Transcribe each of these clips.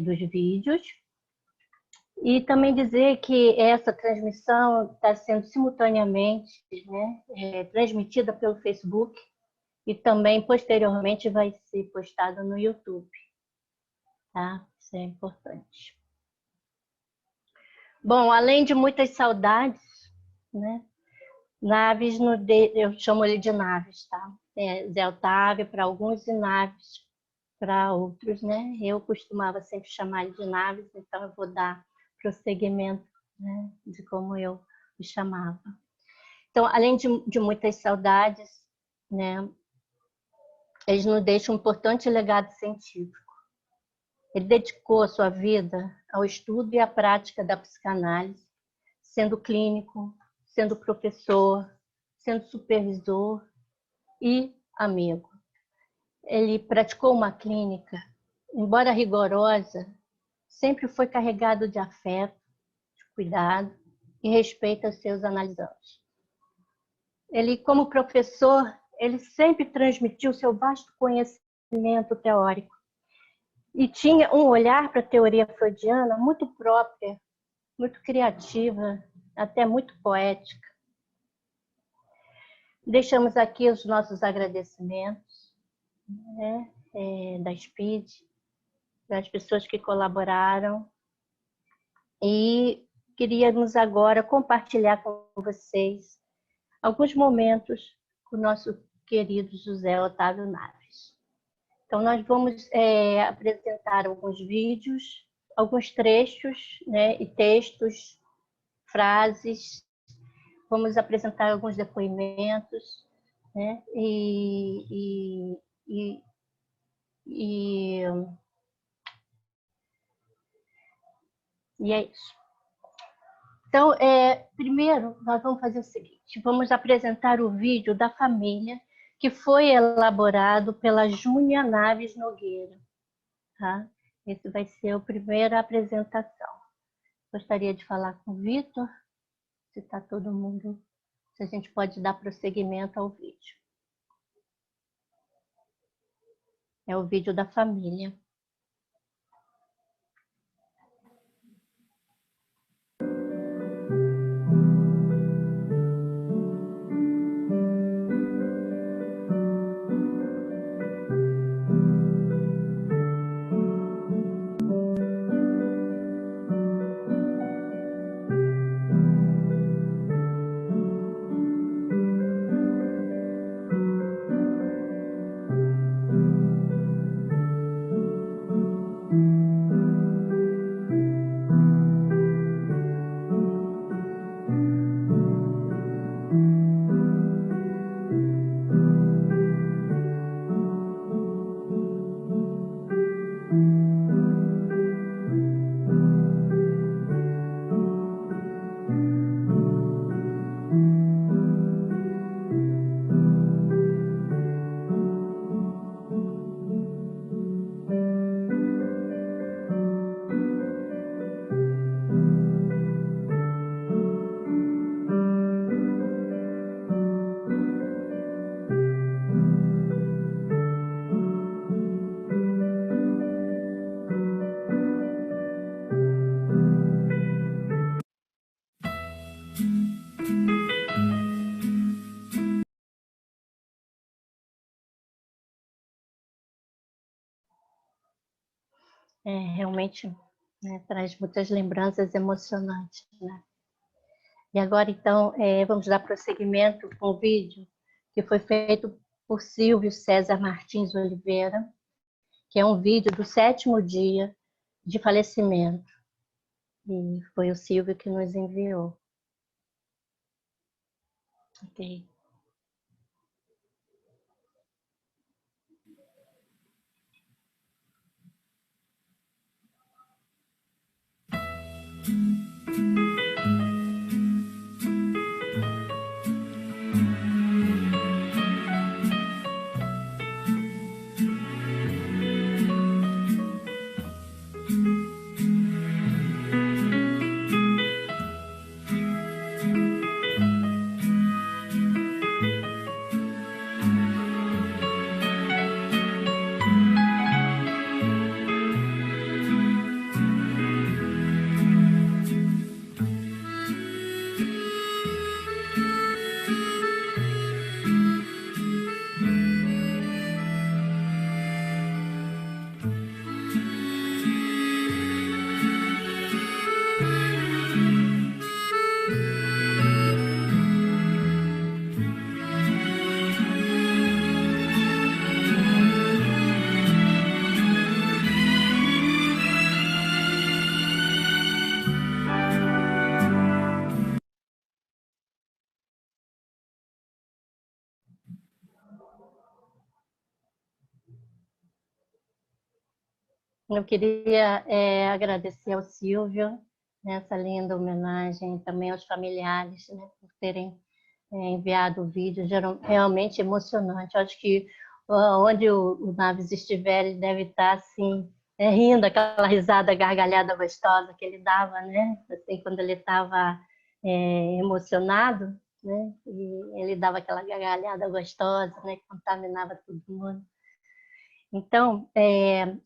dos vídeos. E também dizer que essa transmissão está sendo simultaneamente, né, transmitida pelo Facebook e também posteriormente vai ser postada no YouTube. Tá? Isso é importante. Bom, além de muitas saudades, né? Naves, eu chamo ele de Naves, tá? Zé Otávio para alguns e Naves para outros, né? Eu costumava sempre chamar ele de Naves, então eu vou dar prosseguimento, né, de como eu me chamava. Então, além de muitas saudades, né, eles nos deixam um importante legado científico. Ele dedicou a sua vida ao estudo e à prática da psicanálise, sendo clínico, sendo professor, sendo supervisor e amigo. Ele praticou uma clínica, embora rigorosa, sempre foi carregado de afeto, de cuidado e respeito aos seus analisantes. Ele, como professor, ele sempre transmitiu seu vasto conhecimento teórico e tinha um olhar para a teoria freudiana muito própria, muito criativa, até muito poética. Deixamos aqui os nossos agradecimentos, né, da SPID, das pessoas que colaboraram, e queríamos agora compartilhar com vocês alguns momentos com o nosso querido José Otávio Naves. Então, nós vamos apresentar alguns vídeos, alguns trechos, né, e textos, frases. Vamos apresentar alguns depoimentos, né, e é isso. Então, primeiro, nós vamos fazer o seguinte, vamos apresentar o vídeo da família que foi elaborado pela Júnia Naves Nogueira. Tá? Esse vai ser a primeira apresentação. Gostaria de falar com o Vitor, se está todo mundo, se a gente pode dar prosseguimento ao vídeo. É o vídeo da família. Realmente, né, traz muitas lembranças emocionantes, né? E agora, então, vamos dar prosseguimento com o vídeo que foi feito por Silvio César Martins Oliveira, que é um vídeo do 7º dia de falecimento. E foi o Silvio que nos enviou. Ok. Eu queria agradecer ao Silvio nessa linda homenagem, também aos familiares, né, por terem enviado o vídeo, realmente emocionante. Eu acho que onde o Naves estiver, ele deve estar assim, rindo, aquela risada gargalhada gostosa que ele dava, né? Assim, quando ele estava emocionado, né? E ele dava aquela gargalhada gostosa, né? Que contaminava todo mundo. Então,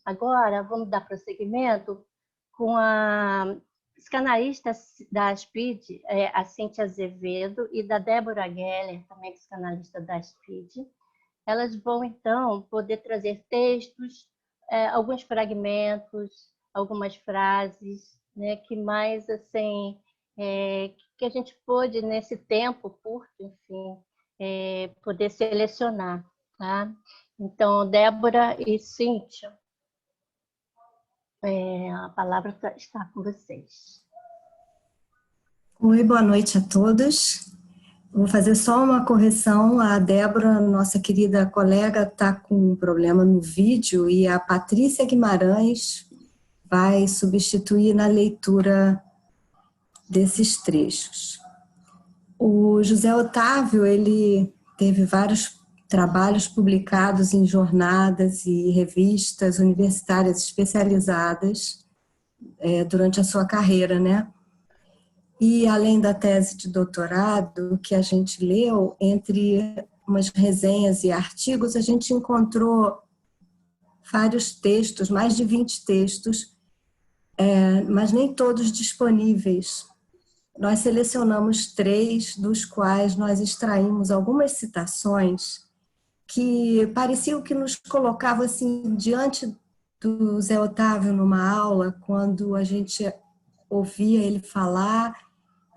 agora vamos dar prosseguimento com a psicanalista da ASPID, a Cíntia Azevedo, e da Débora Geller, também psicanalista da ASPID. Elas vão, então, poder trazer textos, alguns fragmentos, algumas frases, né, que mais, assim, que a gente pôde, nesse tempo curto, enfim, poder selecionar, tá? Então, Débora e Cíntia, a palavra está com vocês. Oi, boa noite a todos. Vou fazer só uma correção. A Débora, nossa querida colega, está com um problema no vídeo e a Patrícia Guimarães vai substituir na leitura desses trechos. O José Otávio, ele teve vários trabalhos publicados em jornadas e revistas universitárias especializadas durante a sua carreira, né? E além da tese de doutorado que a gente leu, entre umas resenhas e artigos, a gente encontrou vários textos, mais de 20 textos, mas nem todos disponíveis. Nós selecionamos 3, dos quais nós extraímos algumas citações que pareciam que nos colocavam assim, diante do Zé Otávio numa aula, quando a gente ouvia ele falar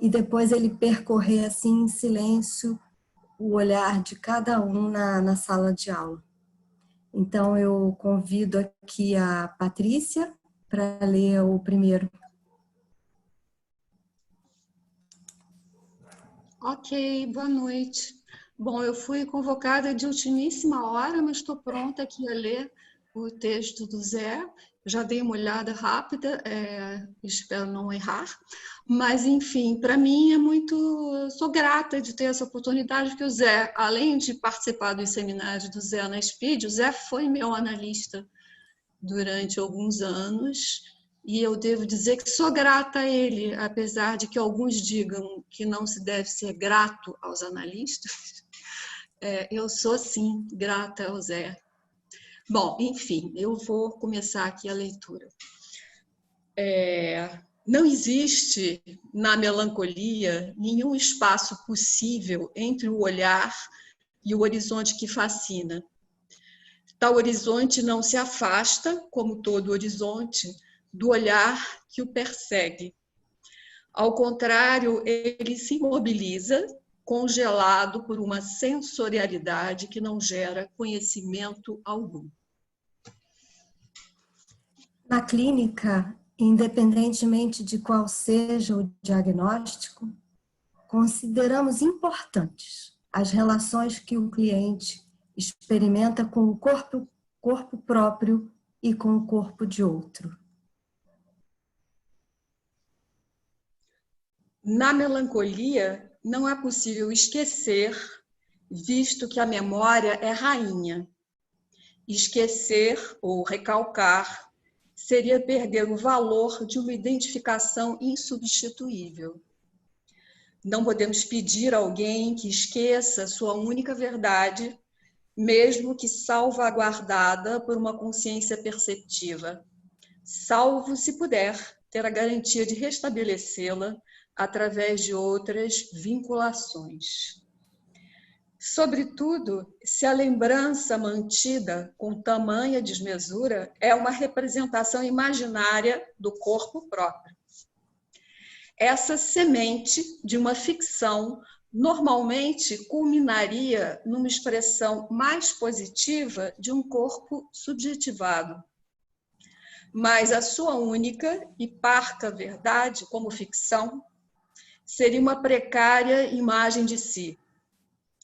e depois ele percorrer assim em silêncio o olhar de cada um na sala de aula. Então eu convido aqui a Patrícia para ler o primeiro. Ok, boa noite. Bom, eu fui convocada de ultimíssima hora, mas estou pronta aqui a ler o texto do Zé. Já dei uma olhada rápida, espero não errar. Mas, enfim, para mim sou grata de ter essa oportunidade, porque o Zé, além de participar dos seminários do Zé na SPID, o Zé foi meu analista durante alguns anos. E eu devo dizer que sou grata a ele, apesar de que alguns digam que não se deve ser grato aos analistas. Eu sou, sim, grata ao Zé. Bom, enfim, eu vou começar aqui a leitura. Não existe na melancolia nenhum espaço possível entre o olhar e o horizonte que fascina. Tal horizonte não se afasta, como todo horizonte, do olhar que o persegue. Ao contrário, ele se imobiliza, congelado por uma sensorialidade que não gera conhecimento algum. Na clínica, independentemente de qual seja o diagnóstico, consideramos importantes as relações que o cliente experimenta com o corpo próprio e com o corpo de outro. Na melancolia, não é possível esquecer, visto que a memória é rainha. Esquecer ou recalcar seria perder o valor de uma identificação insubstituível. Não podemos pedir a alguém que esqueça sua única verdade, mesmo que salvaguardada por uma consciência perceptiva, salvo se puder ter a garantia de restabelecê-la através de outras vinculações. Sobretudo, se a lembrança mantida com tamanha desmesura é uma representação imaginária do corpo próprio. Essa semente de uma ficção normalmente culminaria numa expressão mais positiva de um corpo subjetivado. Mas a sua única e parca verdade como ficção seria uma precária imagem de si.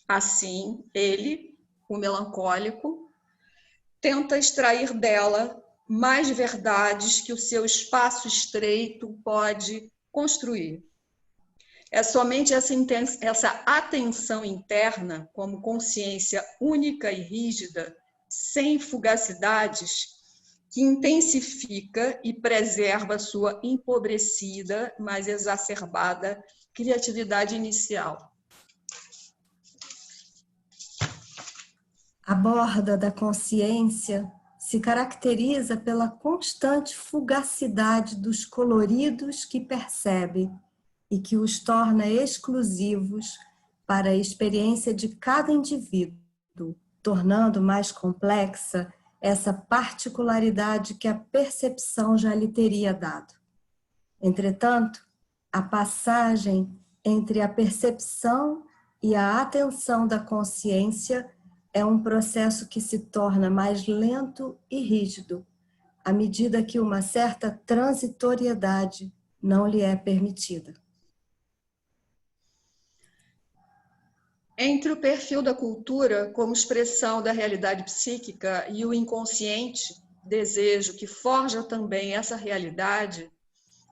Assim, ele, o melancólico, tenta extrair dela mais verdades que o seu espaço estreito pode construir. É somente essa atenção interna, como consciência única e rígida, sem fugacidades, que intensifica e preserva sua empobrecida, mas exacerbada criatividade inicial. A borda da consciência se caracteriza pela constante fugacidade dos coloridos que percebe e que os torna exclusivos para a experiência de cada indivíduo, tornando mais complexa essa particularidade que a percepção já lhe teria dado. Entretanto, a passagem entre a percepção e a atenção da consciência é um processo que se torna mais lento e rígido, à medida que uma certa transitoriedade não lhe é permitida. Entre o perfil da cultura como expressão da realidade psíquica e o inconsciente, desejo que forja também essa realidade,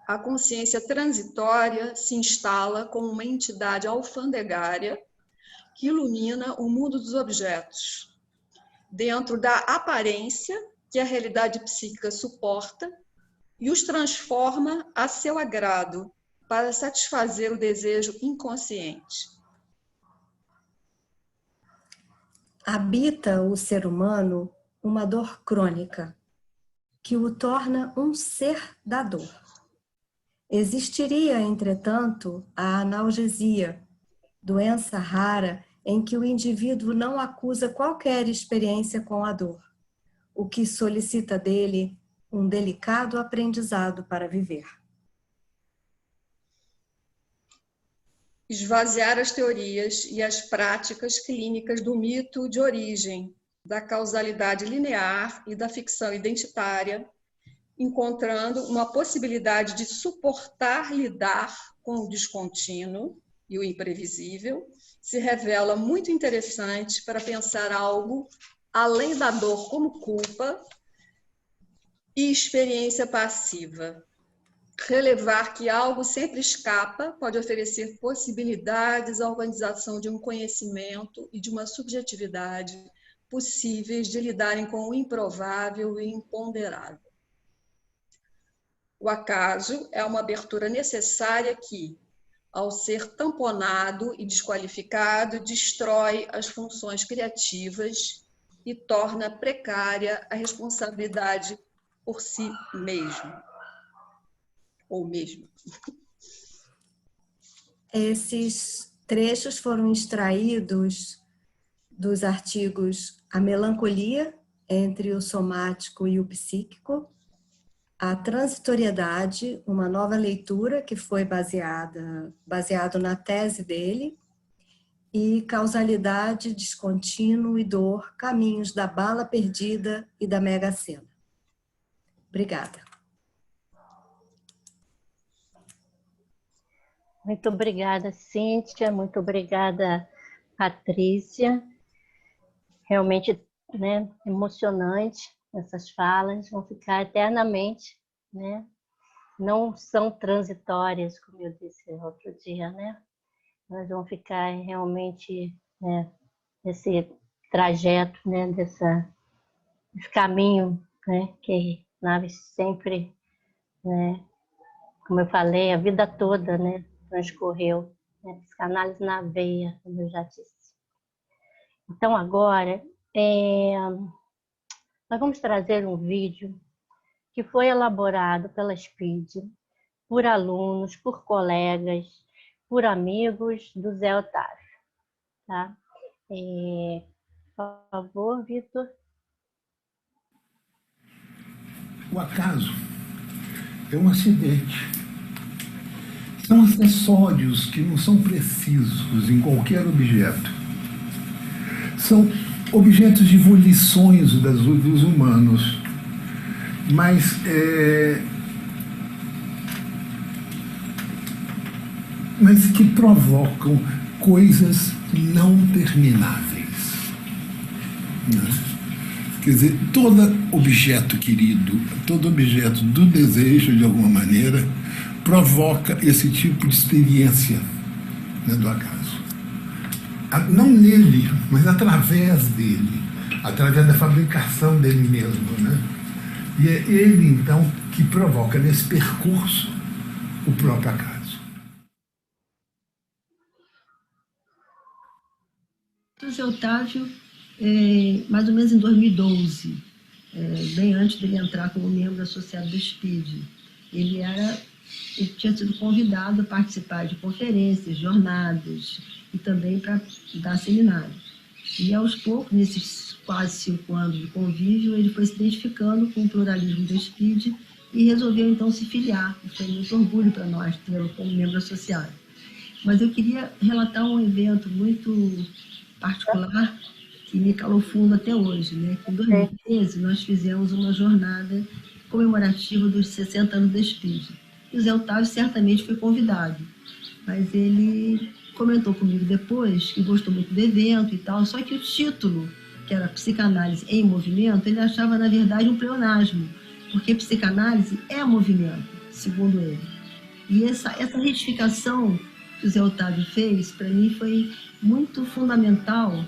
a consciência transitória se instala como uma entidade alfandegária que ilumina o mundo dos objetos, dentro da aparência que a realidade psíquica suporta e os transforma a seu agrado para satisfazer o desejo inconsciente. Habita o ser humano uma dor crônica, que o torna um ser da dor. Existiria, entretanto, a analgesia, doença rara em que o indivíduo não acusa qualquer experiência com a dor, o que solicita dele um delicado aprendizado para viver. Esvaziar as teorias e as práticas clínicas do mito de origem, da causalidade linear e da ficção identitária, encontrando uma possibilidade de suportar lidar com o descontínuo e o imprevisível, se revela muito interessante para pensar algo além da dor como culpa e experiência passiva. Relevar que algo sempre escapa pode oferecer possibilidades à organização de um conhecimento e de uma subjetividade possíveis de lidarem com o improvável e imponderável. O acaso é uma abertura necessária que, ao ser tamponado e desqualificado, destrói as funções criativas e torna precária a responsabilidade por si mesmo. Ou mesmo. Esses trechos foram extraídos dos artigos A Melancolia entre o Somático e o Psíquico, A Transitoriedade, uma nova leitura que foi baseado na tese dele, e Causalidade, Descontínuo e Dor, Caminhos da Bala Perdida e da Mega Sena. Obrigada. Muito obrigada, Cíntia. Muito obrigada, Patrícia. Realmente, né, emocionante essas falas. Vão ficar eternamente, né? Não são transitórias, como eu disse outro dia, né? Elas vão ficar realmente, né, nesse trajeto, né, desse caminho, né, que Naves sempre, né, como eu falei, a vida toda, né, transcorreu, né, psicanálise na veia, como eu já disse. Então, agora, nós vamos trazer um vídeo que foi elaborado pela SPID, por alunos, por colegas, por amigos do Zé Otávio. Tá? Por favor, Vitor. O acaso é um acidente. São acessórios que não são precisos em qualquer objeto. São objetos de volições dos humanos, mas que provocam coisas não termináveis. Quer dizer, todo objeto querido, todo objeto do desejo, de alguma maneira, provoca esse tipo de experiência, né, do acaso. Não nele, mas através dele, através da fabricação dele mesmo, né? E é ele, então, que provoca nesse percurso o próprio acaso. O Zé Otávio, mais ou menos em 2012, bem antes dele entrar como membro associado do SPID, ele tinha sido convidado a participar de conferências, jornadas e também para dar seminários. E aos poucos, nesses quase 5 anos de convívio, ele foi se identificando com o pluralismo do SPID e resolveu então se filiar. E foi muito orgulho para nós tê-lo como membro associado. Mas eu queria relatar um evento muito particular que me calou fundo até hoje, né? Em 2013, nós fizemos uma jornada comemorativa dos 60 anos do SPID. E o Zé Otávio certamente foi convidado, mas ele comentou comigo depois que gostou muito do evento e tal, só que o título, que era Psicanálise em Movimento, ele achava, na verdade, um pleonasmo, porque psicanálise é movimento, segundo ele. E essa retificação que o Zé Otávio fez, para mim, foi muito fundamental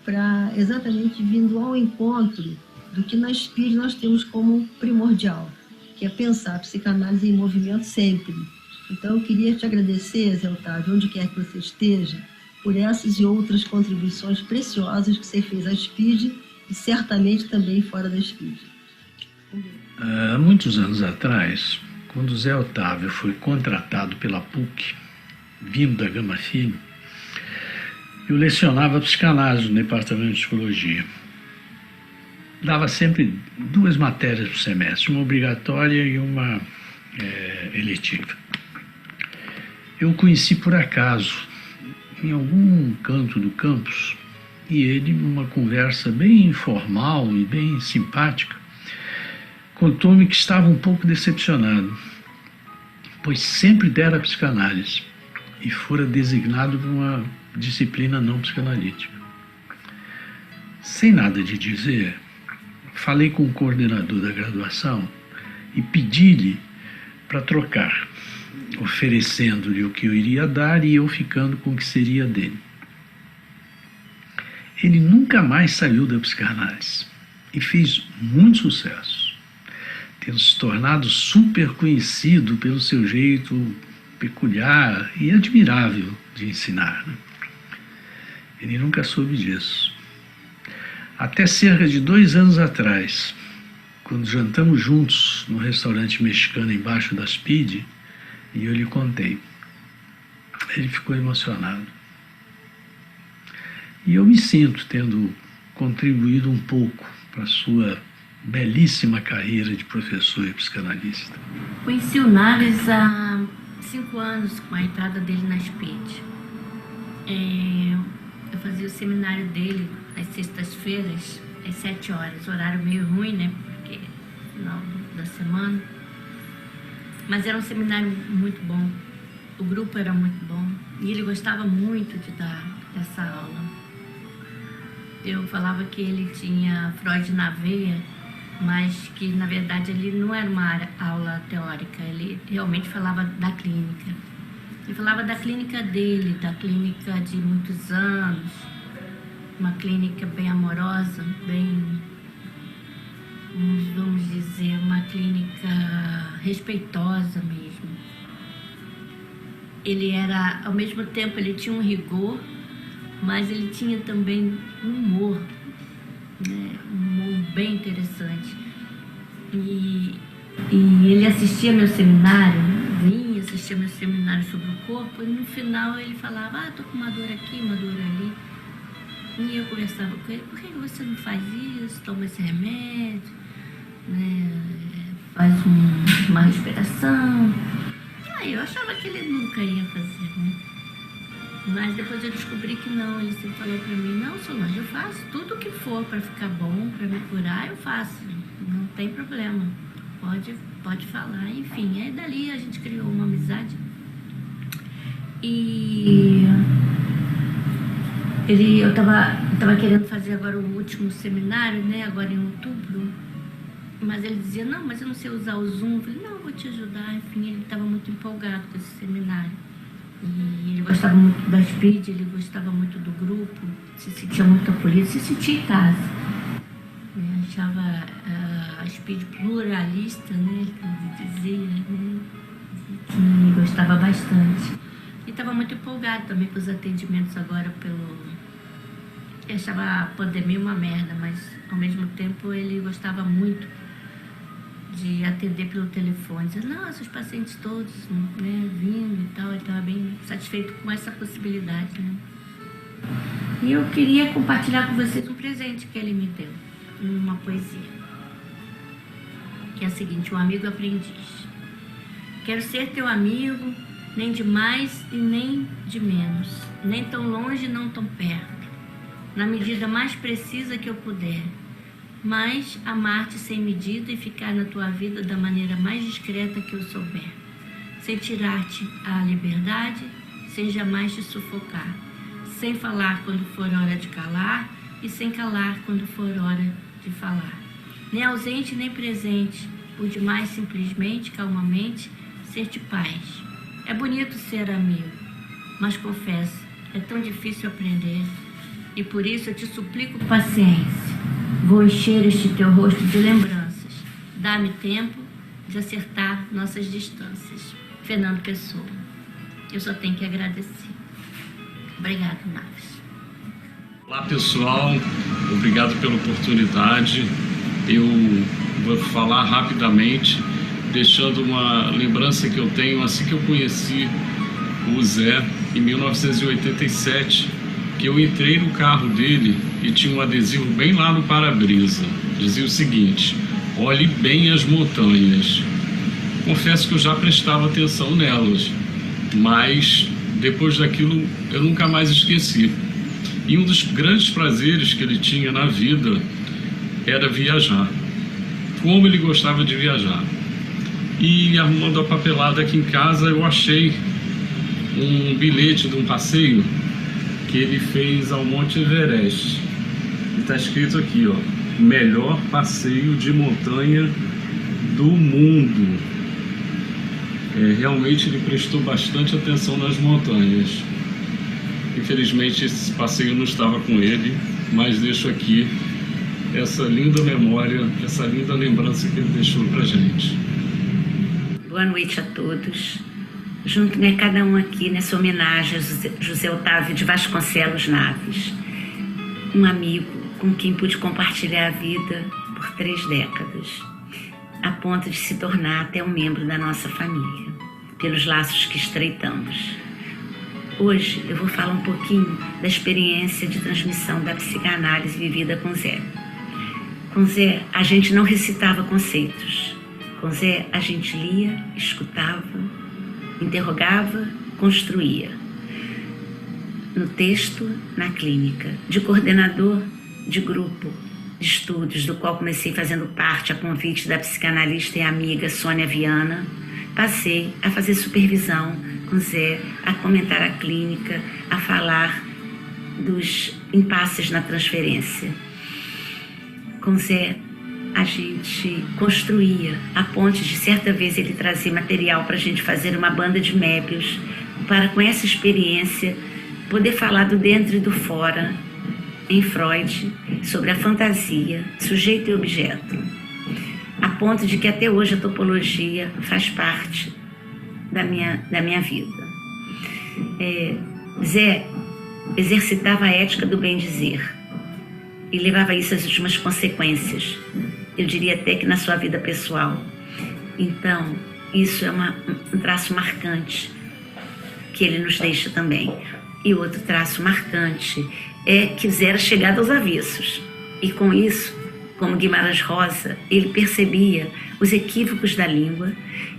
para exatamente vindo ao encontro do que na SPID nós temos como primordial, que é pensar a psicanálise em movimento sempre. Então, eu queria te agradecer, Zé Otávio, onde quer que você esteja, por essas e outras contribuições preciosas que você fez à SPID e certamente também fora da SPID. Há muitos anos atrás, quando o Zé Otávio foi contratado pela PUC, vindo da Gama Filho, eu lecionava psicanálise no departamento de psicologia. Dava sempre 2 matérias por semestre, uma obrigatória e uma eletiva. Eu o conheci por acaso, em algum canto do campus, e ele, numa conversa bem informal e bem simpática, contou-me que estava um pouco decepcionado, pois sempre dera psicanálise e fora designado para uma disciplina não psicanalítica. Sem nada de dizer, falei com o coordenador da graduação e pedi-lhe para trocar, oferecendo-lhe o que eu iria dar e eu ficando com o que seria dele. Ele nunca mais saiu da psicanálise e fez muito sucesso, tendo se tornado super conhecido pelo seu jeito peculiar e admirável de ensinar, né? Ele nunca soube disso. Até cerca de 2 anos atrás, quando jantamos juntos no restaurante mexicano embaixo da SPID, e eu lhe contei. Ele ficou emocionado. E eu me sinto tendo contribuído um pouco para a sua belíssima carreira de professor e psicanalista. Conheci o Naves há 5 anos, com a entrada dele na SPID. Eu fazia o seminário dele às sextas-feiras, às 7 horas. Horário meio ruim, né? Porque final da semana. Mas era um seminário muito bom. O grupo era muito bom. E ele gostava muito de dar essa aula. Eu falava que ele tinha Freud na veia, mas que, na verdade, ele não era uma aula teórica. Ele realmente falava da clínica. Ele falava da clínica dele, da clínica de muitos anos, uma clínica bem amorosa, bem, vamos dizer, uma clínica respeitosa mesmo. Ele era, ao mesmo tempo, ele tinha um rigor, mas ele tinha também um humor, né? Um humor bem interessante. E ele assistia meu seminário, vinha assistir meu seminário sobre o corpo, e no final ele falava, tô com uma dor aqui, uma dor ali. E eu conversava com ele, por que você não faz isso? Toma esse remédio, né? Faz uma respiração. Aí eu achava que ele nunca ia fazer, né? Mas depois eu descobri que não. Ele sempre falou pra mim, não, Solange, eu faço tudo o que for pra ficar bom, pra me curar, eu faço. Não tem problema. Pode falar. Enfim, aí dali a gente criou uma amizade. E eu tava querendo fazer agora o último seminário, né, agora em outubro, mas ele dizia, não, mas eu não sei usar o Zoom. Eu falei, não, eu vou te ajudar. Enfim, ele estava muito empolgado com esse seminário. E ele gostava muito da Speed, ele gostava muito do grupo, se sentia muito acolhido, se sentia em casa. Achava a Speed pluralista, né, que ele dizia, né, que gostava bastante. E estava muito empolgado também com os atendimentos agora Ele achava a pandemia uma merda, mas ao mesmo tempo ele gostava muito de atender pelo telefone. Dizer, nossa, os pacientes todos, né, vindo e tal. Ele estava bem satisfeito com essa possibilidade, né? E eu queria compartilhar com vocês um presente que ele me deu, uma poesia, que é a seguinte: um amigo aprendiz. Quero ser teu amigo, nem de mais e nem de menos, nem tão longe, não tão perto, na medida mais precisa que eu puder, mas amar-te sem medida e ficar na tua vida da maneira mais discreta que eu souber, sem tirar-te a liberdade, sem jamais te sufocar, sem falar quando for hora de calar e sem calar quando for hora de falar, nem ausente nem presente, por demais simplesmente, calmamente, ser-te paz. É bonito ser amigo, mas confesso, é tão difícil aprender, e por isso eu te suplico paciência. Vou encher este teu rosto de lembranças. Dá-me tempo de acertar nossas distâncias. Fernando Pessoa. Eu só tenho que agradecer. Obrigado, Naves. Olá, pessoal. Obrigado pela oportunidade. Eu vou falar rapidamente, deixando uma lembrança que eu tenho assim que eu conheci o Zé, em 1987, que eu entrei no carro dele e tinha um adesivo bem lá no para-brisa. Dizia o seguinte: olhe bem as montanhas. Confesso que eu já prestava atenção nelas, mas depois daquilo eu nunca mais esqueci. E um dos grandes prazeres que ele tinha na vida era viajar. Como ele gostava de viajar. E arrumando a papelada aqui em casa, eu achei um bilhete de um passeio que ele fez ao Monte Everest. E está escrito aqui, ó: melhor passeio de montanha do mundo. Realmente ele prestou bastante atenção nas montanhas. Infelizmente esse passeio não estava com ele, mas deixo aqui essa linda memória, essa linda lembrança que ele deixou pra gente. Boa noite a todos. Junto-me a cada um aqui nessa homenagem a José Otávio de Vasconcelos Naves, um amigo com quem pude compartilhar a vida por 3 décadas, a ponto de se tornar até um membro da nossa família, pelos laços que estreitamos. Hoje eu vou falar um pouquinho da experiência de transmissão da psicanálise vivida com Zé. Com Zé, a gente não recitava conceitos. Com Zé, a gente lia, escutava, interrogava, construía. No texto, na clínica, de coordenador de grupo de estudos, do qual comecei fazendo parte a convite da psicanalista e amiga Sônia Viana, passei a fazer supervisão com Zé, a comentar a clínica, a falar dos impasses na transferência. Com Zé, a gente construía, a ponte de certa vez ele trazer material para a gente fazer uma banda de Mébius, para com essa experiência poder falar do dentro e do fora, em Freud, sobre a fantasia, sujeito e objeto, a ponto de que até hoje a topologia faz parte da minha vida. Zé exercitava a ética do bem-dizer e levava isso às últimas consequências, eu diria até que na sua vida pessoal. Então, isso é um traço marcante que ele nos deixa também. E outro traço marcante é que Zé era chegado aos avessos. E com isso, como Guimarães Rosa, ele percebia os equívocos da língua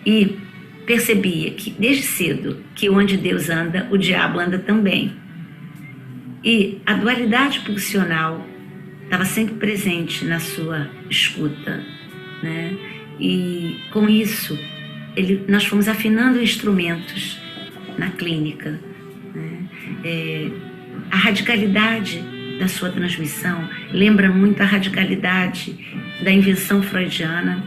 e percebia que, desde cedo, que onde Deus anda, o diabo anda também. E a dualidade pulsional estava sempre presente na sua escuta, né? E com isso, nós fomos afinando instrumentos na clínica, né? A radicalidade da sua transmissão lembra muito a radicalidade da invenção freudiana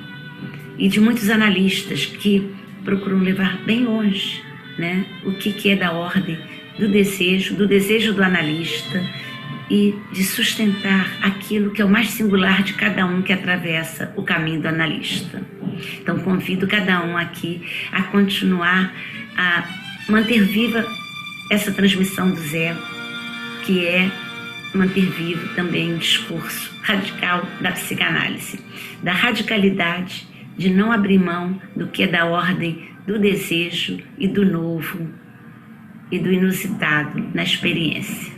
e de muitos analistas que procuram levar bem longe, né, o que é da ordem do desejo do analista e de sustentar aquilo que é o mais singular de cada um que atravessa o caminho do analista. Então, convido cada um aqui a continuar a manter viva essa transmissão do Zé, que é manter vivo também o discurso radical da psicanálise, da radicalidade de não abrir mão do que é da ordem do desejo e do novo e do inusitado na experiência.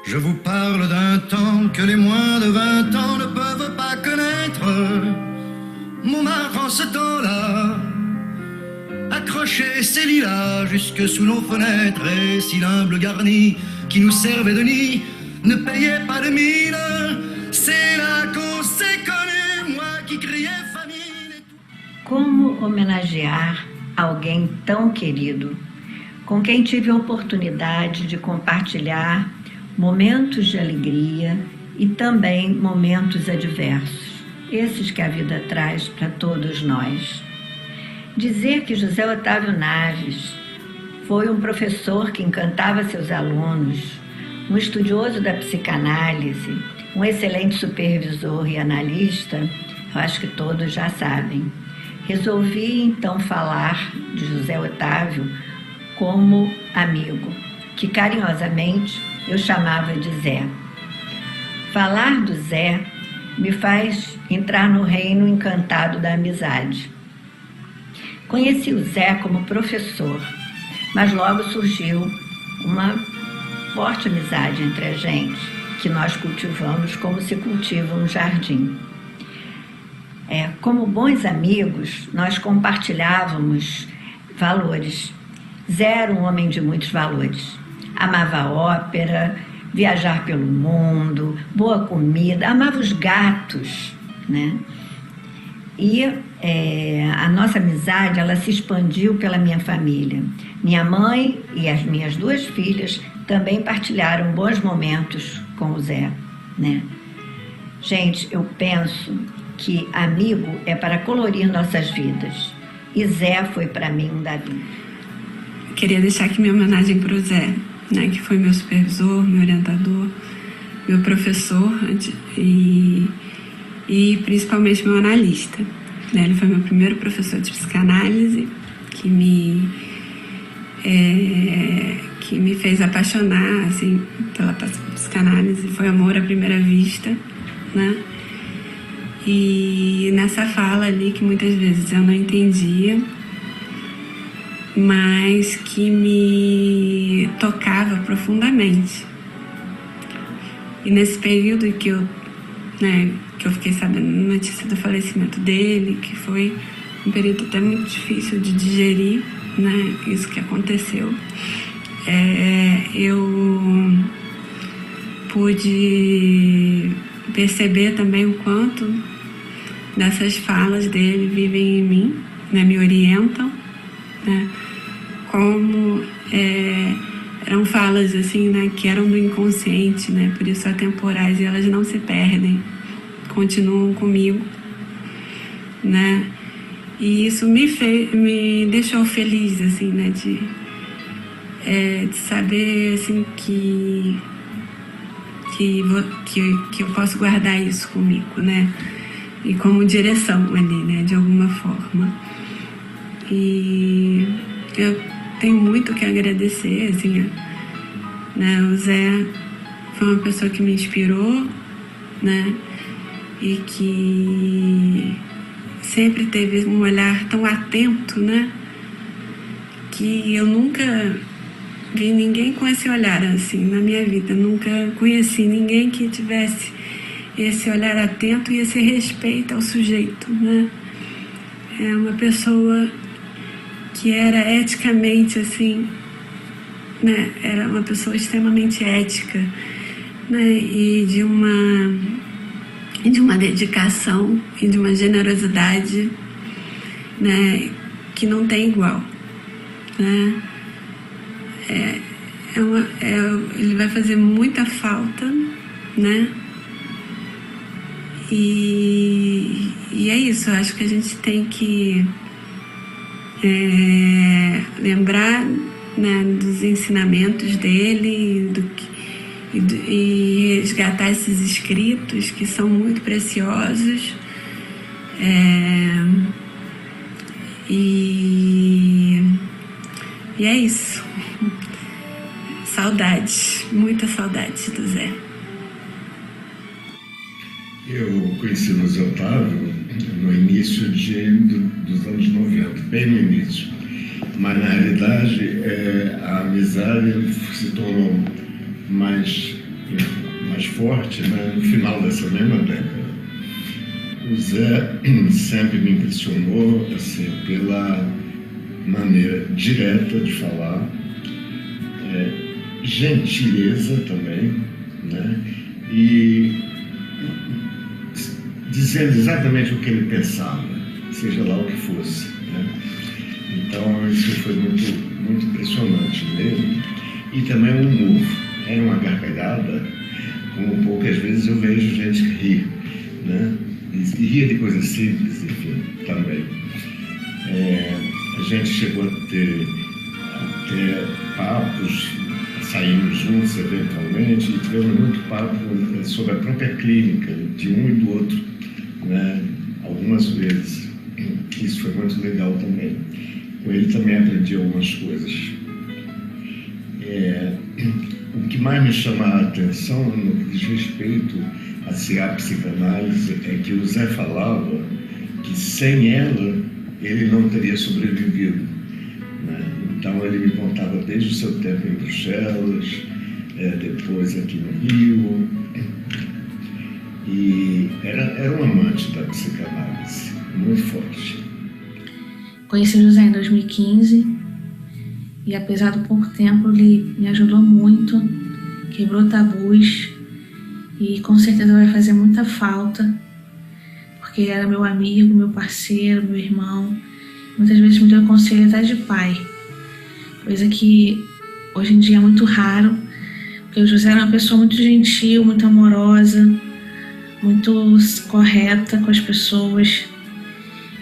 Je vous parle d'un temps que les moins de 20 ans ne peuvent pas connaître. Montmartre en ce temps-là accrochait ses lilas jusque sous nos fenêtres, et si l'humble garni qui nous servait de nid ne payait pas de mine, c'est là qu'on s'est connu, moi qui criais famine et tout. Como homenagear alguém tão querido, com quem tive a oportunidade de compartilhar momentos de alegria e também momentos adversos, esses que a vida traz para todos nós. Dizer que José Otávio Naves foi um professor que encantava seus alunos, um estudioso da psicanálise, um excelente supervisor e analista, eu acho que todos já sabem. Resolvi então falar de José Otávio como amigo, que carinhosamente eu chamava de Zé. Falar do Zé me faz entrar no reino encantado da amizade. Conheci o Zé como professor, mas logo surgiu uma forte amizade entre a gente, que nós cultivamos como se cultiva um jardim. Como bons amigos, nós compartilhávamos valores. Zé era um homem de muitos valores. Amava ópera, viajar pelo mundo, boa comida, amava os gatos, né? E a nossa amizade, ela se expandiu pela minha família. Minha mãe e as minhas duas filhas também partilharam bons momentos com o Zé, né? Gente, eu penso que amigo é para colorir nossas vidas. E Zé foi para mim um davi. Queria deixar aqui minha homenagem para o Zé, né, que foi meu supervisor, meu orientador, meu professor e principalmente meu analista. Né? Ele foi meu primeiro professor de psicanálise, que me fez apaixonar assim, pela psicanálise. Foi amor à primeira vista, né? E nessa fala ali que muitas vezes eu não entendia, mas que me tocava profundamente. E nesse período que eu fiquei sabendo a notícia do falecimento dele, que foi um período até muito difícil de digerir, né, isso que aconteceu, eu pude perceber também o quanto dessas falas dele vivem em mim, né, me orientam, né, como eram falas assim, né, que eram do inconsciente, né, por isso atemporais, e elas não se perdem, continuam comigo, né, e isso me deixou feliz, assim, né, de saber, assim, que eu posso guardar isso comigo, né, e como direção ali, né, de alguma forma. E eu tenho muito que agradecer, assim, né, o Zé foi uma pessoa que me inspirou, né, e que sempre teve um olhar tão atento, né, que eu nunca vi ninguém com esse olhar assim na minha vida, nunca conheci ninguém que tivesse esse olhar atento e esse respeito ao sujeito, né. É uma pessoa que era eticamente assim, né, era uma pessoa extremamente ética, né? E de uma dedicação e de uma generosidade, né, que não tem igual, né? Ele vai fazer muita falta, né? E é isso, eu acho que a gente tem que lembrar, né, dos ensinamentos dele e resgatar esses escritos que são muito preciosos. E é isso. Saudades, muita saudade do Zé. Eu conheci o Zé Otávio no início dos anos 90, bem no início. Mas, na realidade, a amizade se tornou mais forte, né, no final dessa mesma década. O Zé sempre me impressionou assim, pela maneira direta de falar, gentileza também, né, e dizendo exatamente o que ele pensava, seja lá o que fosse, né? Então isso foi muito impressionante nele. E também o humor, era uma gargalhada, como poucas vezes eu vejo gente rir, né? E ria de coisas simples, enfim, também. A gente chegou a ter papos, saímos juntos eventualmente, e tivemos muito papo sobre a própria clínica, de um e do outro, né? Algumas vezes. Isso foi muito legal também. Com ele também aprendi algumas coisas. O que mais me chama a atenção no que diz respeito a ser a psicanálise é que o Zé falava que sem ela ele não teria sobrevivido, né? Então ele me contava desde o seu tempo em Bruxelas, depois aqui no Rio, e era um amante da psicanálise, muito forte. Conheci o José em 2015 e, apesar do pouco tempo, ele me ajudou muito, quebrou tabus e com certeza vai fazer muita falta, porque ele era meu amigo, meu parceiro, meu irmão. Muitas vezes me deu conselho até de pai, coisa que hoje em dia é muito raro, porque o José era uma pessoa muito gentil, muito amorosa, muito correta com as pessoas,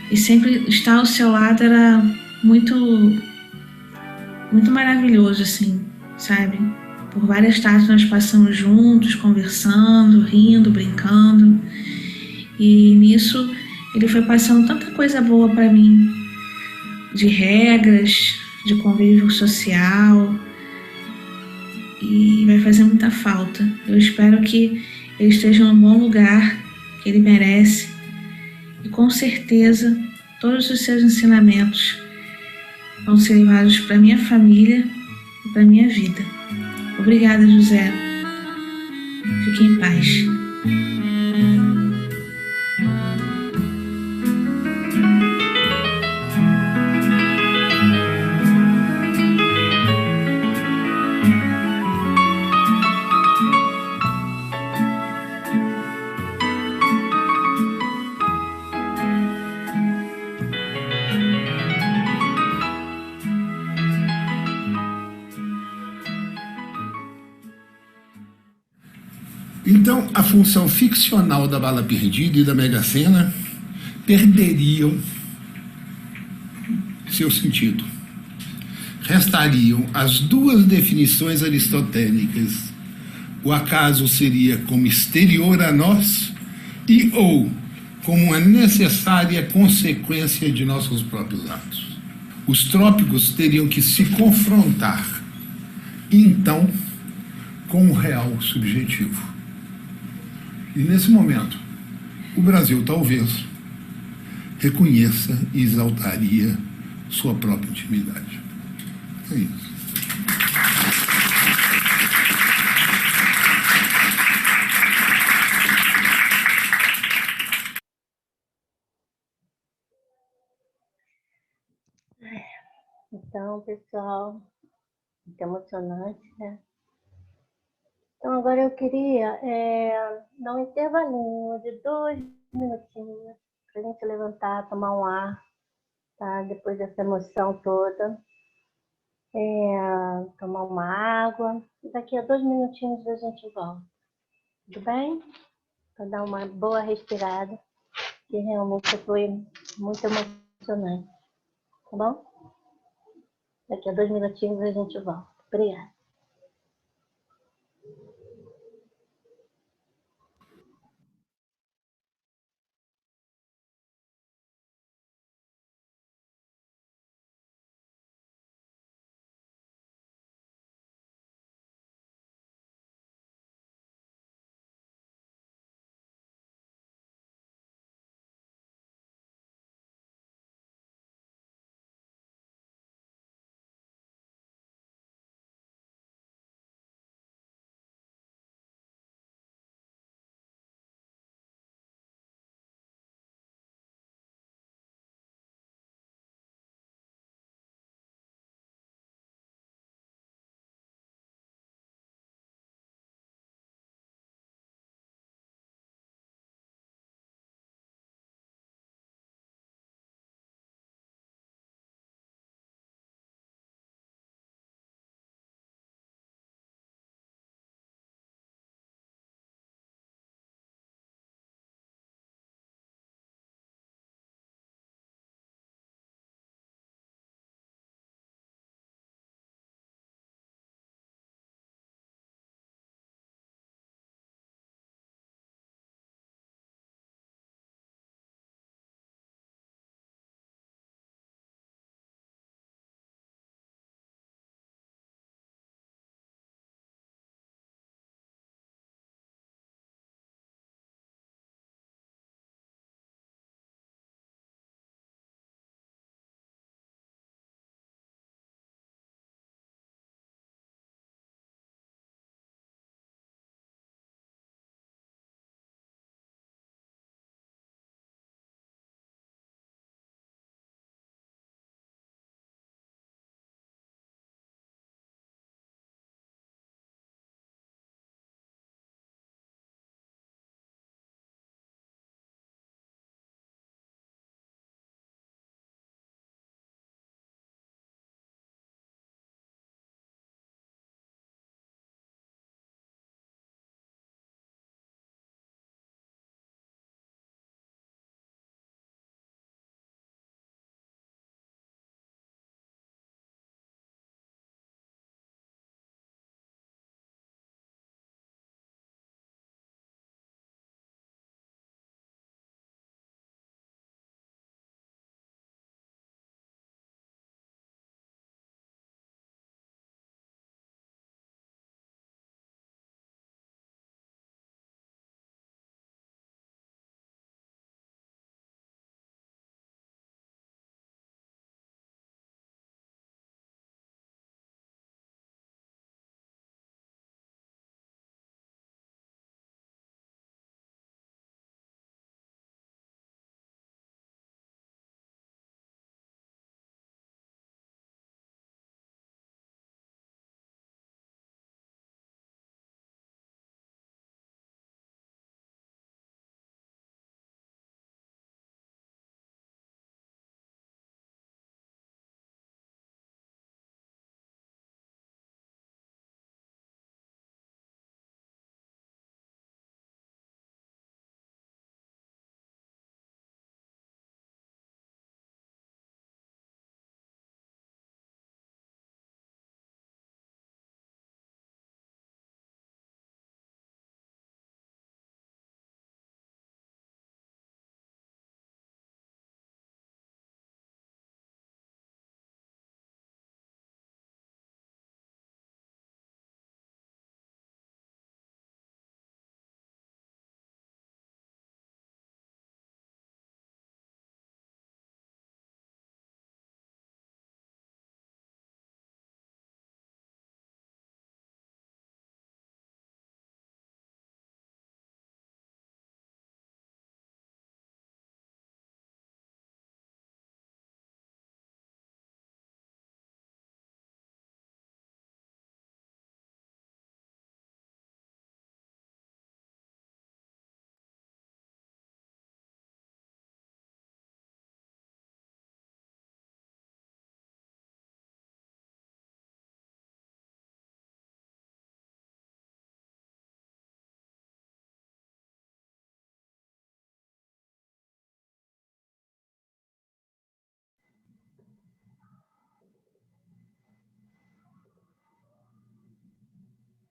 e sempre estar ao seu lado era muito maravilhoso, assim, sabe? Por várias tardes nós passamos juntos, conversando, rindo, brincando, e nisso ele foi passando tanta coisa boa para mim, de regras, de convívio social, e vai fazer muita falta. Eu espero que ele esteja num bom lugar, que ele merece, e com certeza todos os seus ensinamentos vão ser levados para minha família e para minha vida. Obrigada, José. Fique em paz. Então, a função ficcional da bala perdida e da Mega Sena perderiam seu sentido. Restariam as duas definições aristotélicas. O acaso seria como exterior a nós e ou como uma necessária consequência de nossos próprios atos. Os trópicos teriam que se confrontar, então, com o real subjetivo. E nesse momento, o Brasil talvez reconheça e exaltaria sua própria intimidade. É isso. Então, pessoal, muito emocionante, né? Então, agora eu queria dar um intervalinho de 2 minutinhos para a gente levantar, tomar um ar, tá? Depois dessa emoção toda. Tomar uma água. Daqui a 2 minutinhos a gente volta. Tudo bem? Para dar uma boa respirada, que realmente foi muito emocionante. Tá bom? Daqui a 2 minutinhos a gente volta. Obrigada.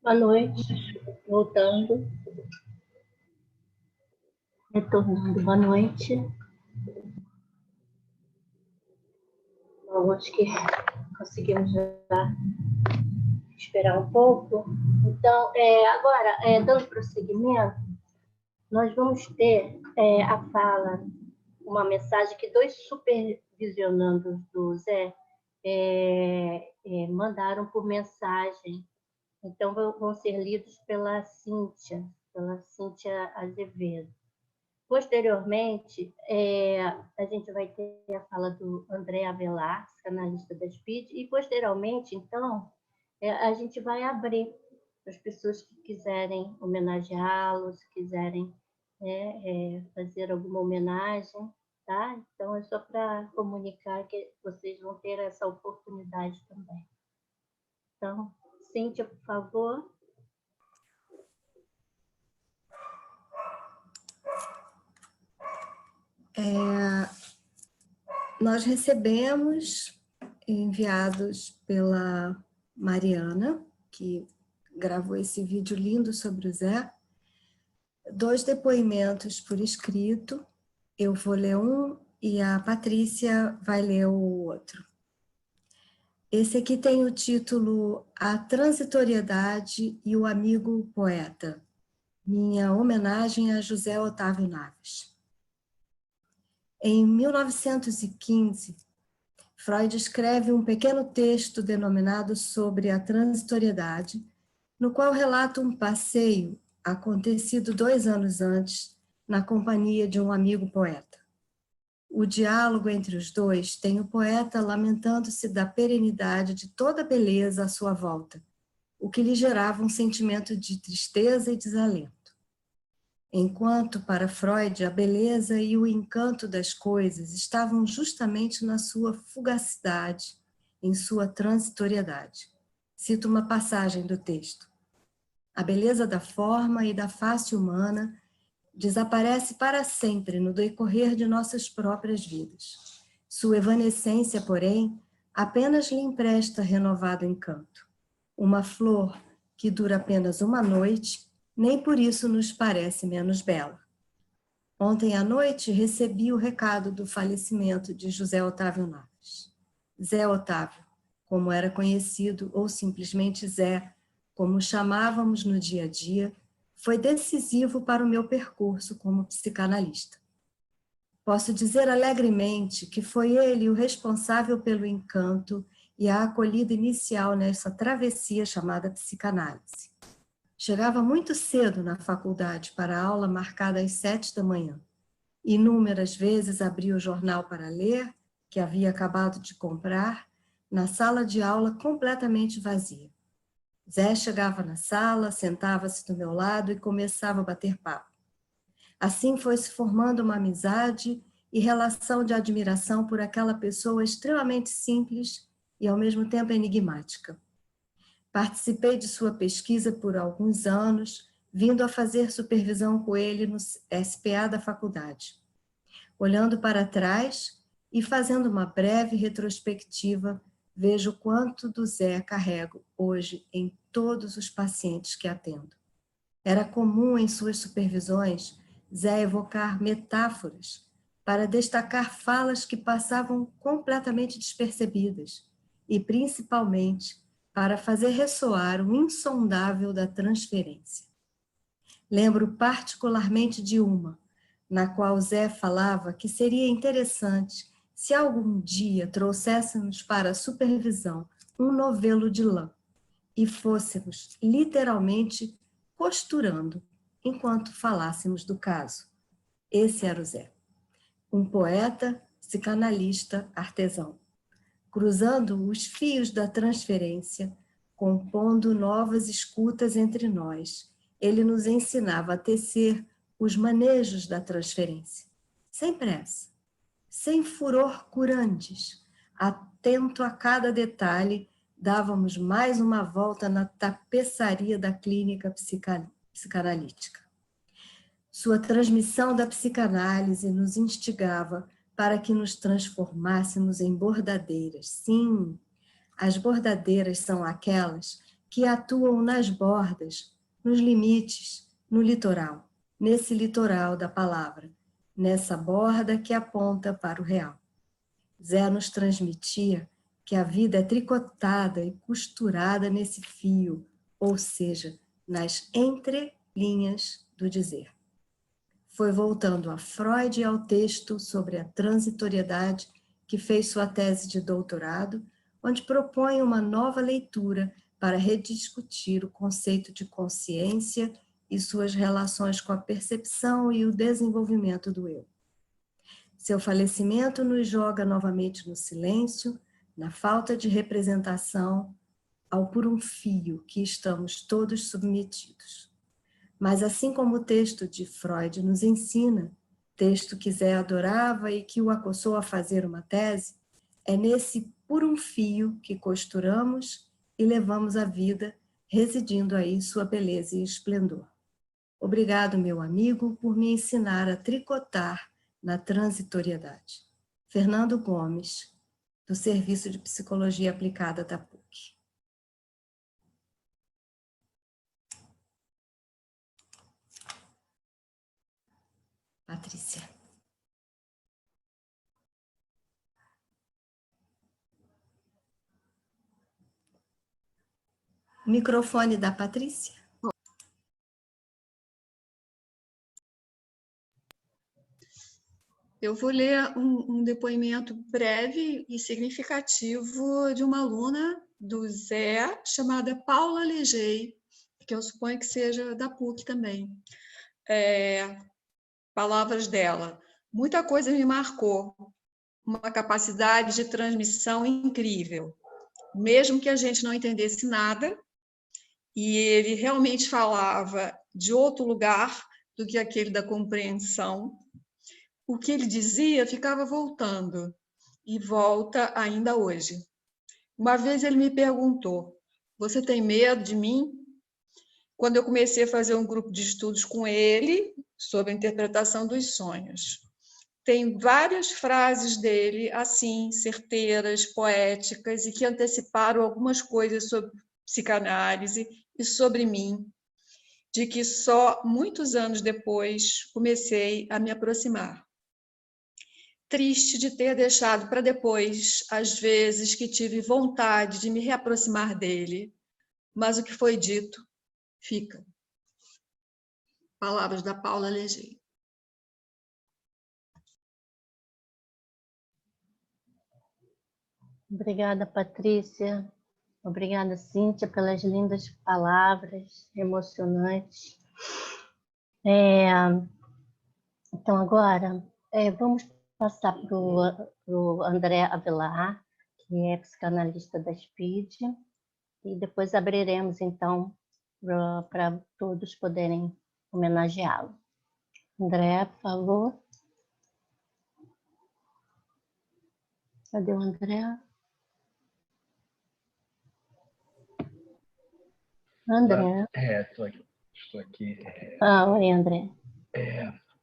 Boa noite. Voltando. Retornando. Boa noite. Bom, acho que conseguimos já esperar um pouco. Então, agora, dando prosseguimento, nós vamos ter a fala, uma mensagem que 2 supervisionandos do Zé mandaram por mensagem. Então, vão ser lidos pela Cíntia Azevedo. Posteriormente, a gente vai ter a fala do André Avelar, psicanalista da SPID, e posteriormente, então, a gente vai abrir para as pessoas que quiserem homenageá-lo, se quiserem fazer alguma homenagem, tá? Então, é só para comunicar que vocês vão ter essa oportunidade também. Então, Cíntia, por favor. Nós recebemos, enviados pela Mariana, que gravou esse vídeo lindo sobre o Zé, 2 depoimentos por escrito. Eu vou ler um e a Patrícia vai ler o outro. Esse aqui tem o título A Transitoriedade e o Amigo Poeta. Minha homenagem a José Otávio Naves. Em 1915, Freud escreve um pequeno texto denominado Sobre a Transitoriedade, no qual relata um passeio acontecido 2 anos antes, na companhia de um amigo poeta. O diálogo entre os dois tem o poeta lamentando-se da perenidade de toda a beleza à sua volta, o que lhe gerava um sentimento de tristeza e desalento. Enquanto, para Freud, a beleza e o encanto das coisas estavam justamente na sua fugacidade, em sua transitoriedade. Cito uma passagem do texto. A beleza da forma e da face humana desaparece para sempre no decorrer de nossas próprias vidas. Sua evanescência, porém, apenas lhe empresta renovado encanto. Uma flor que dura apenas uma noite, nem por isso nos parece menos bela. Ontem à noite recebi o recado do falecimento de José Otávio Naves. Zé Otávio, como era conhecido, ou simplesmente Zé, como chamávamos no dia a dia, foi decisivo para o meu percurso como psicanalista. Posso dizer alegremente que foi ele o responsável pelo encanto e a acolhida inicial nessa travessia chamada psicanálise. Chegava muito cedo na faculdade para a aula marcada às 7 da manhã. Inúmeras vezes abria o jornal para ler, que havia acabado de comprar, na sala de aula completamente vazia. Zé chegava na sala, sentava-se do meu lado e começava a bater papo. Assim foi se formando uma amizade e relação de admiração por aquela pessoa extremamente simples e ao mesmo tempo enigmática. Participei de sua pesquisa por alguns anos, vindo a fazer supervisão com ele no SPA da faculdade. Olhando para trás e fazendo uma breve retrospectiva, vejo quanto do Zé carrego hoje em todos os pacientes que atendo. Era comum em suas supervisões Zé evocar metáforas para destacar falas que passavam completamente despercebidas e, principalmente, para fazer ressoar o insondável da transferência. Lembro particularmente de uma, na qual Zé falava que seria interessante se algum dia trouxéssemos para a supervisão um novelo de lã e fôssemos literalmente costurando enquanto falássemos do caso. Esse era o Zé, um poeta, psicanalista, artesão, cruzando os fios da transferência, compondo novas escutas entre nós. Ele nos ensinava a tecer os manejos da transferência, sem pressa, sem furor curantes, atento a cada detalhe, dávamos mais uma volta na tapeçaria da clínica psicanalítica. Sua transmissão da psicanálise nos instigava para que nos transformássemos em bordadeiras. Sim, as bordadeiras são aquelas que atuam nas bordas, nos limites, no litoral, nesse litoral da palavra, nessa borda que aponta para o real. Zé nos transmitia que a vida é tricotada e costurada nesse fio, ou seja, nas entrelinhas do dizer. Foi voltando a Freud e ao texto sobre a transitoriedade que fez sua tese de doutorado, onde propõe uma nova leitura para rediscutir o conceito de consciência e suas relações com a percepção e o desenvolvimento do eu. Seu falecimento nos joga novamente no silêncio, na falta de representação, ao por um fio que estamos todos submetidos. Mas assim como o texto de Freud nos ensina, texto que Zé adorava e que o acossou a fazer uma tese, é nesse por um fio que costuramos e levamos a vida, residindo aí sua beleza e esplendor. Obrigado, meu amigo, por me ensinar a tricotar na transitoriedade. Fernando Gomes, do Serviço de Psicologia Aplicada da PUC. Patrícia. Microfone da Patrícia. Eu vou ler um depoimento breve e significativo de uma aluna do Zé, chamada Paula Legei, que eu suponho que seja da PUC também. Palavras dela. Muita coisa me marcou, uma capacidade de transmissão incrível. Mesmo que a gente não entendesse nada, e ele realmente falava de outro lugar do que aquele da compreensão, o que ele dizia ficava voltando, e volta ainda hoje. Uma vez ele me perguntou, você tem medo de mim? Quando eu comecei a fazer um grupo de estudos com ele sobre a interpretação dos sonhos. Tem várias frases dele, assim, certeiras, poéticas, e que anteciparam algumas coisas sobre psicanálise e sobre mim, de que só muitos anos depois comecei a me aproximar. Triste de ter deixado para depois, às vezes que tive vontade de me reaproximar dele, mas o que foi dito, fica. Palavras da Paula Legei. Obrigada, Patrícia. Obrigada, Cíntia, pelas lindas palavras emocionantes. Então, agora, vamos passar para o André Avelar, que é psicanalista da SPID, e depois abriremos, então, para todos poderem homenageá-lo. André, por favor. Cadê o André? André. Estou aqui. Oi, André.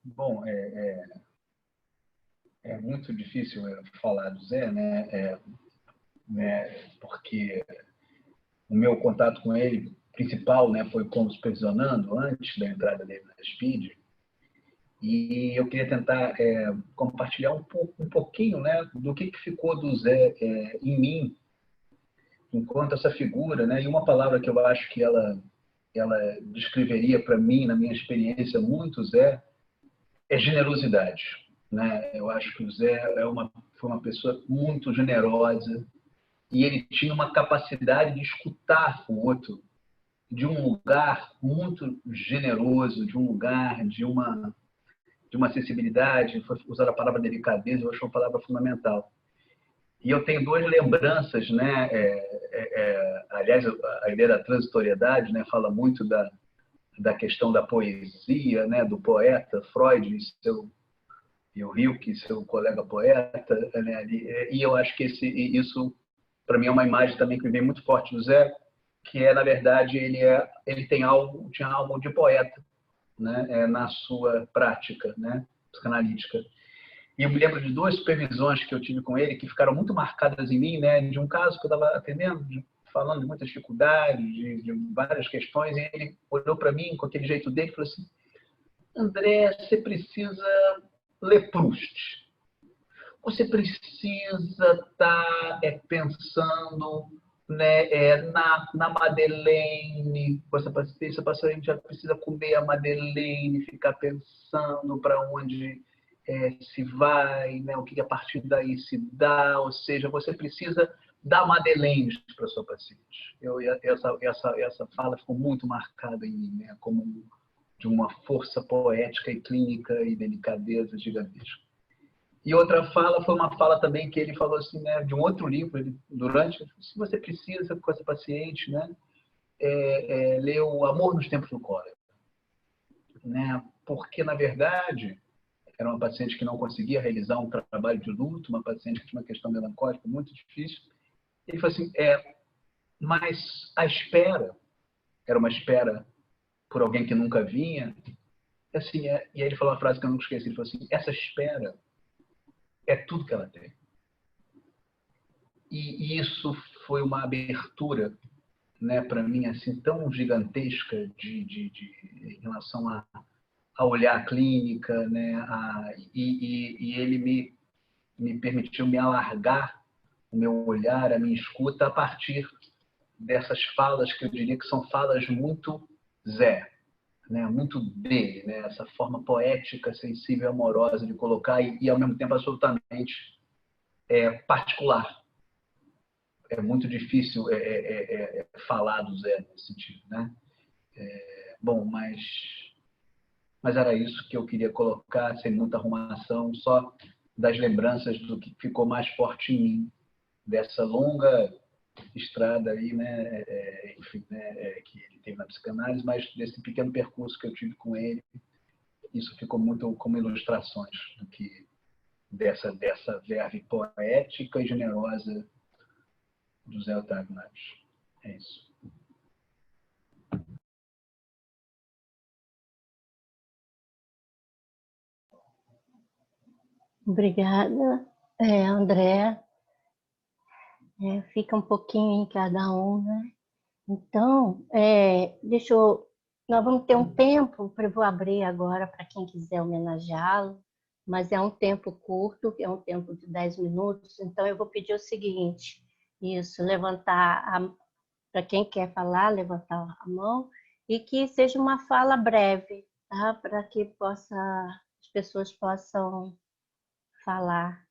Bom, é muito difícil falar do Zé, né? Porque o meu contato com ele principal, né, foi como supervisionando antes da entrada dele na SPID, e eu queria tentar compartilhar um pouquinho, né, do que ficou do Zé em mim enquanto essa figura, né? E uma palavra que eu acho que ela descreveria para mim, na minha experiência, muito Zé, é generosidade, né? Eu acho que o Zé foi uma pessoa muito generosa e ele tinha uma capacidade de escutar o outro de um lugar muito generoso, de um lugar de uma acessibilidade. Foi usar a palavra delicadeza, eu acho uma palavra fundamental. E eu tenho duas lembranças, né? Aliás, a ideia da transitoriedade, né, fala muito da questão da poesia, né, do poeta Freud e o Hilke, seu colega poeta, né, e eu acho que isso, para mim, é uma imagem também que me vem muito forte do Zé, que na verdade, ele tinha algo de poeta, né, na sua prática, né, psicanalítica. E eu me lembro de duas supervisões que eu tive com ele que ficaram muito marcadas em mim, né? De um caso que eu estava atendendo, falando de muitas dificuldades, de várias questões, e ele olhou para mim com aquele jeito dele e falou assim: André, você precisa ler Proust. Você precisa estar pensando, né, na Madeleine. Essa paciente já precisa comer a Madeleine, ficar pensando para onde se vai, né, o que a partir daí se dá. Ou seja, você precisa dar Madeleine para a sua paciente. Essa fala ficou muito marcada em mim, né, como de uma força poética e clínica e delicadeza gigantesca. E outra fala foi uma fala também que ele falou assim, né, de um outro livro, se você precisa com essa paciente, né, ler O Amor nos Tempos do Cólera, né, porque na verdade era uma paciente que não conseguia realizar um trabalho de luto, uma paciente que tinha uma questão melancólica muito difícil. Ele falou assim, mas a espera era uma espera por alguém que nunca vinha, assim, e aí ele falou uma frase que eu nunca esqueci, ele falou assim: essa espera é tudo que ela tem. E isso foi uma abertura, né, para mim, assim, tão gigantesca em relação a olhar a clínica, né, e ele me permitiu me alargar o meu olhar, a minha escuta, a partir dessas falas que eu diria que são falas muito Zé, né, muito dele, né, essa forma poética, sensível, amorosa de colocar e ao mesmo tempo absolutamente particular. É muito difícil falar do Zé nesse sentido, né? Bom, mas era isso que eu queria colocar, sem muita arrumação, só das lembranças do que ficou mais forte em mim, dessa longa estrada aí, né, enfim, né, que ele teve na psicanálise, mas desse pequeno percurso que eu tive com ele, isso ficou muito como ilustrações do que dessa verve poética e generosa do Zé Otávio Naves. É isso. Obrigada, André. Fica um pouquinho em cada um, né? Então, nós vamos ter um tempo, eu vou abrir agora para quem quiser homenageá-lo, mas é um tempo curto, é um tempo de 10 minutos, então eu vou pedir o seguinte, para quem quer falar, levantar a mão, e que seja uma fala breve, tá? Para que as pessoas possam falar,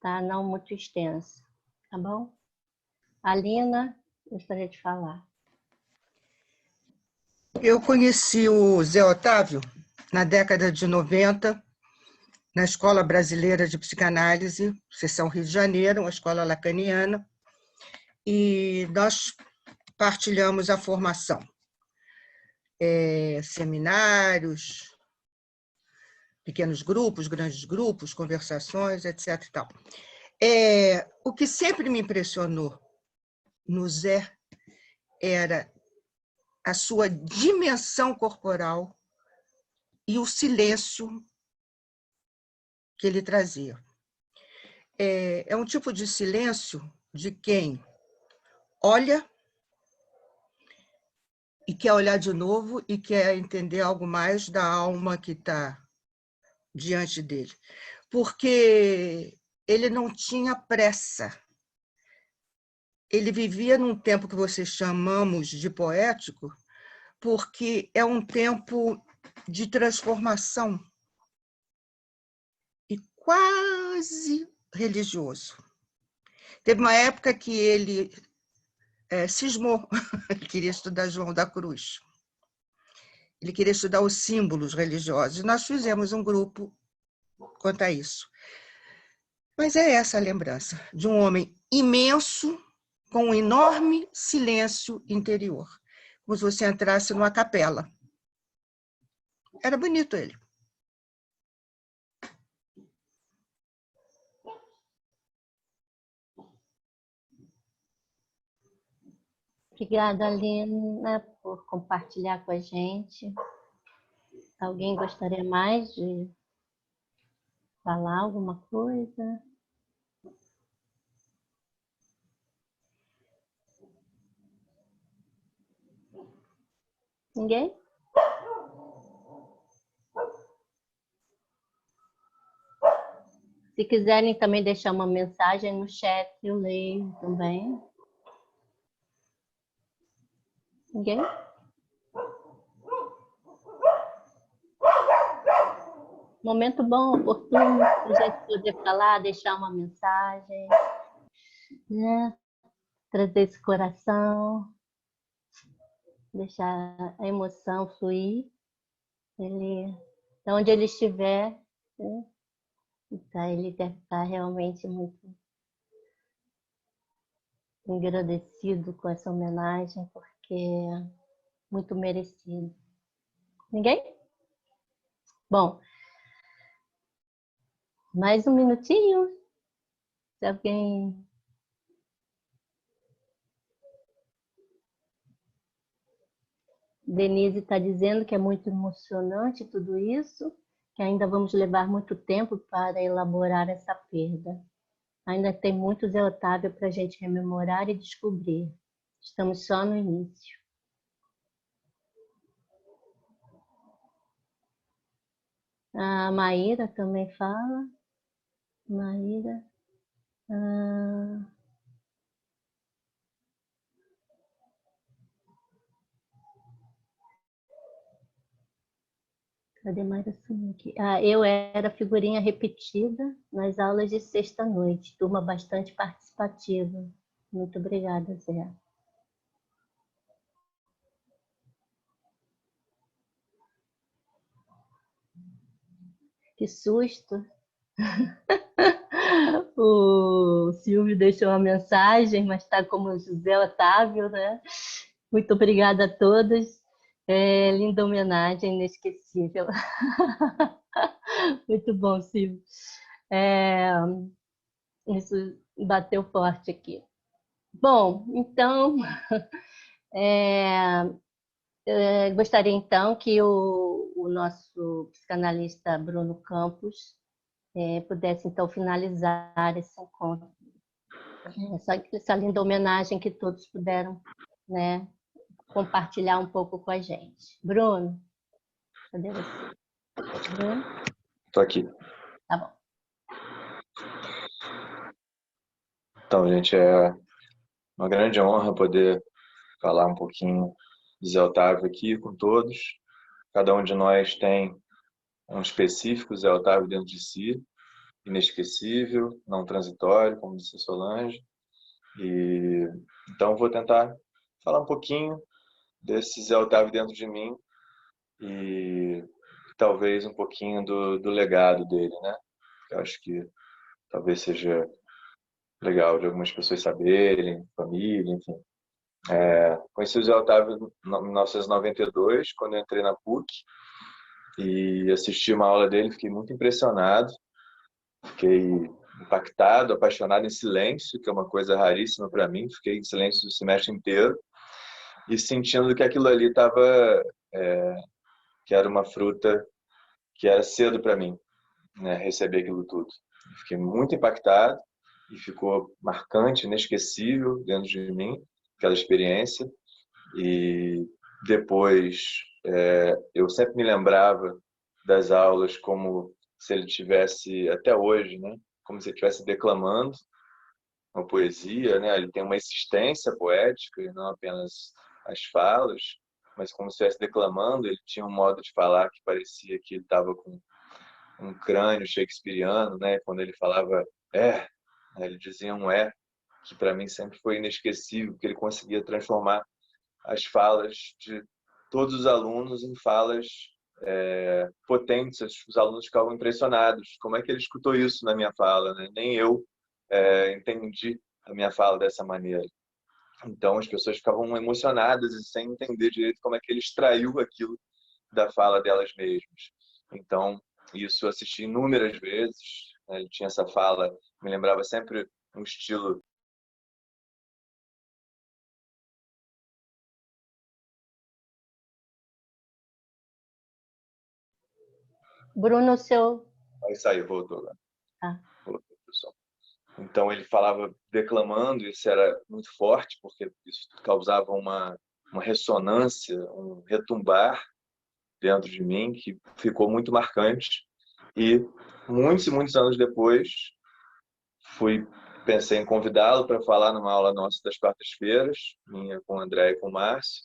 tá? Não muito extensa, tá bom? Alina, gostaria de falar. Eu conheci o Zé Otávio na década de 90, na Escola Brasileira de Psicanálise, seção Rio de Janeiro, uma escola lacaniana, e nós partilhamos a formação. Seminários, pequenos grupos, grandes grupos, conversações, etc. E tal. O que sempre me impressionou no Zé era a sua dimensão corporal e o silêncio que ele trazia. É um tipo de silêncio de quem olha e quer olhar de novo e quer entender algo mais da alma que está diante dele. Porque ele não tinha pressa. Ele vivia num tempo que vocês chamamos de poético, porque é um tempo de transformação e quase religioso. Teve uma época que ele cismou, ele queria estudar João da Cruz. Ele queria estudar os símbolos religiosos. Nós fizemos um grupo quanto a isso. Mas é essa a lembrança de um homem imenso, com um enorme silêncio interior, como se você entrasse numa capela. Era bonito ele. Obrigada, Alina, por compartilhar com a gente. Alguém gostaria mais de falar alguma coisa? Ninguém? Se quiserem também deixar uma mensagem no chat, eu leio também. Ninguém? Momento bom, oportuno, para a gente poder falar, deixar uma mensagem, né? Trazer esse coração, deixar a emoção fluir. Onde ele estiver, né? Então, ele deve estar realmente muito agradecido com essa homenagem, porque é muito merecido. Ninguém? Bom, mais um minutinho. Se alguém... Denise está dizendo que é muito emocionante tudo isso, que ainda vamos levar muito tempo para elaborar essa perda. Ainda tem muito Zé Otávio para a gente rememorar e descobrir. Estamos só no início. A Maíra também fala. Maíra. Cadê Maíra? Aqui. Eu era figurinha repetida nas aulas de sexta-noite. Turma bastante participativa. Muito obrigada, Zé. Que susto! O Silvio deixou uma mensagem, mas está como José Otávio, né? Muito obrigada a todos. Linda homenagem, inesquecível. Muito bom, Silvio. Isso bateu forte aqui. Bom, então, gostaria então que o nosso psicanalista Bruno Campos pudesse então finalizar esse encontro. Essa linda homenagem que todos puderam, né, compartilhar um pouco com a gente. Bruno, cadê você? Bruno? Estou aqui. Tá bom. Então, gente, é uma grande honra poder falar um pouquinho de Zé Otávio aqui com todos. Cada um de nós tem um específico Zé Otávio dentro de si, inesquecível, não transitório, como disse a Solange. Então, vou tentar falar um pouquinho desse Zé Otávio dentro de mim e talvez um pouquinho do legado dele, né? Eu acho que talvez seja legal de algumas pessoas saberem, família, enfim. Conheci o Zé Otávio em 1992, quando eu entrei na PUC, e assisti uma aula dele, fiquei muito impressionado, fiquei impactado, apaixonado em silêncio, que é uma coisa raríssima para mim, fiquei em silêncio o semestre inteiro, e sentindo que aquilo ali que era uma fruta que era cedo para mim, né, receber aquilo tudo. Fiquei muito impactado e ficou marcante, inesquecível dentro de mim, aquela experiência. E depois eu sempre me lembrava das aulas como se ele tivesse, até hoje, né, como se ele estivesse declamando uma poesia, né? Ele tem uma existência poética e não apenas as falas, mas como se estivesse declamando. Ele tinha um modo de falar que parecia que ele estava com um crânio shakespeariano, né? Quando ele falava ele dizia um que para mim sempre foi inesquecível, porque ele conseguia transformar as falas de todos os alunos em falas potentes. Os alunos ficavam impressionados. Como é que ele escutou isso na minha fala, né? Nem eu entendi a minha fala dessa maneira. Então as pessoas ficavam emocionadas e sem entender direito como é que ele extraiu aquilo da fala delas mesmas. Então isso eu assisti inúmeras vezes, né? Ele tinha essa fala, me lembrava sempre um estilo Bruno, seu... Aí saiu, voltou lá. Voltou, pessoal. Então ele falava declamando, isso era muito forte, porque isso causava uma uma ressonância, um retumbar dentro de mim que ficou muito marcante. E muitos e muitos anos depois, pensei em convidá-lo para falar numa aula nossa das quartas-feiras, minha com o André e com o Márcio,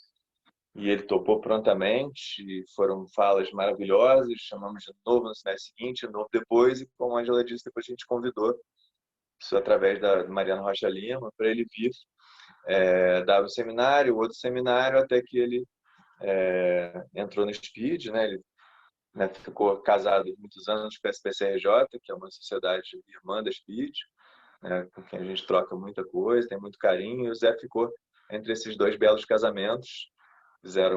e ele topou prontamente, e foram falas maravilhosas, chamamos de novo no semestre seguinte, de novo depois, e como a Angela disse, depois a gente convidou, isso através da Mariana Rocha Lima, para ele vir dar um seminário, outro seminário, até que ele entrou no SPID, né? Ele ficou casado muitos anos com a SPCRJ, que é uma sociedade irmã da SPID, né, com quem a gente troca muita coisa, tem muito carinho, e o Zé ficou entre esses dois belos casamentos,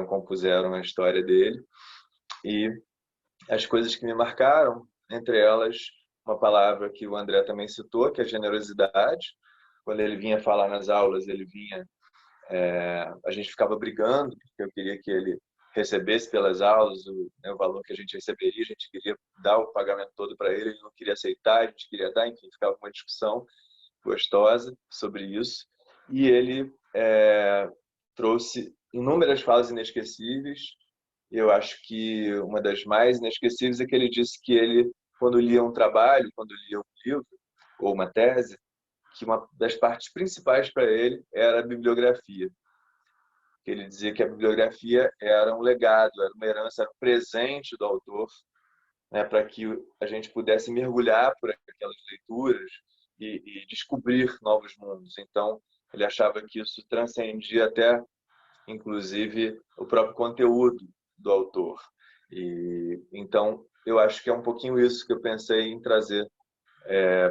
compuseram a história dele, e as coisas que me marcaram, entre elas, uma palavra que o André também citou, que é a generosidade. Quando ele vinha falar nas aulas, a gente ficava brigando, porque eu queria que ele recebesse pelas aulas o valor que a gente receberia, a gente queria dar o pagamento todo para ele, ele não queria aceitar, a gente queria dar, enfim, ficava uma discussão gostosa sobre isso. E ele trouxe inúmeras falas inesquecíveis, e eu acho que uma das mais inesquecíveis é que ele disse que ele, quando lia um trabalho, quando lia um livro ou uma tese, que uma das partes principais para ele era a bibliografia. Ele dizia que a bibliografia era um legado, era uma herança, era um presente do autor, né, para que a gente pudesse mergulhar por aquelas leituras e descobrir novos mundos. Então, ele achava que isso transcendia até, inclusive, o próprio conteúdo do autor. Então, eu acho que é um pouquinho isso que eu pensei em trazer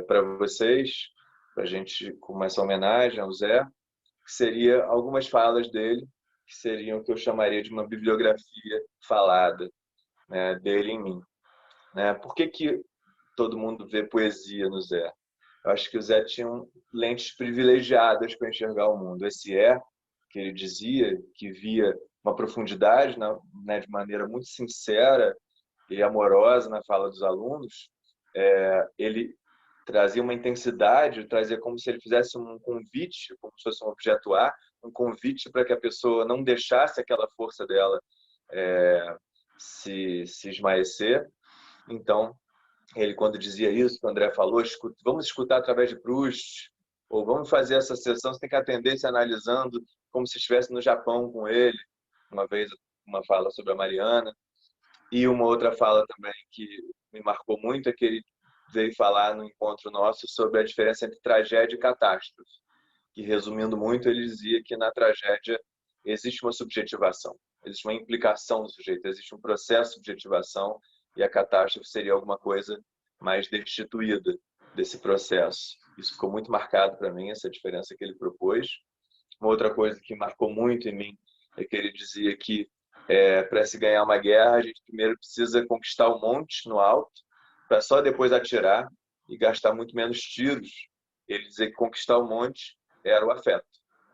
para vocês, para a gente, com essa homenagem ao Zé, que seria algumas falas dele, que seriam o que eu chamaria de uma bibliografia falada, né, dele em mim. Né? Por que todo mundo vê poesia no Zé? Eu acho que o Zé tinha lentes privilegiadas para enxergar o mundo. Esse que ele dizia, que via uma profundidade, né, de maneira muito sincera e amorosa na fala dos alunos, ele trazia uma intensidade, trazia como se ele fizesse um convite, como se fosse um objeto A, um convite para que a pessoa não deixasse aquela força dela se esmaecer. Então, ele, quando dizia isso, que o André falou, vamos escutar através de Proust, ou vamos fazer essa sessão, você tem que atender se analisando como se estivesse no Japão com ele. Uma vez, uma fala sobre a Mariana. E uma outra fala também que me marcou muito é que ele veio falar no encontro nosso sobre a diferença entre tragédia e catástrofe. Que, resumindo muito, ele dizia que na tragédia existe uma subjetivação, existe uma implicação do sujeito, existe um processo de subjetivação, e a catástrofe seria alguma coisa mais destituída desse processo. Isso ficou muito marcado para mim, essa diferença que ele propôs. Uma outra coisa que marcou muito em mim é que ele dizia que para se ganhar uma guerra, a gente primeiro precisa conquistar o monte no alto, para só depois atirar e gastar muito menos tiros. Ele dizia que conquistar o monte era o afeto,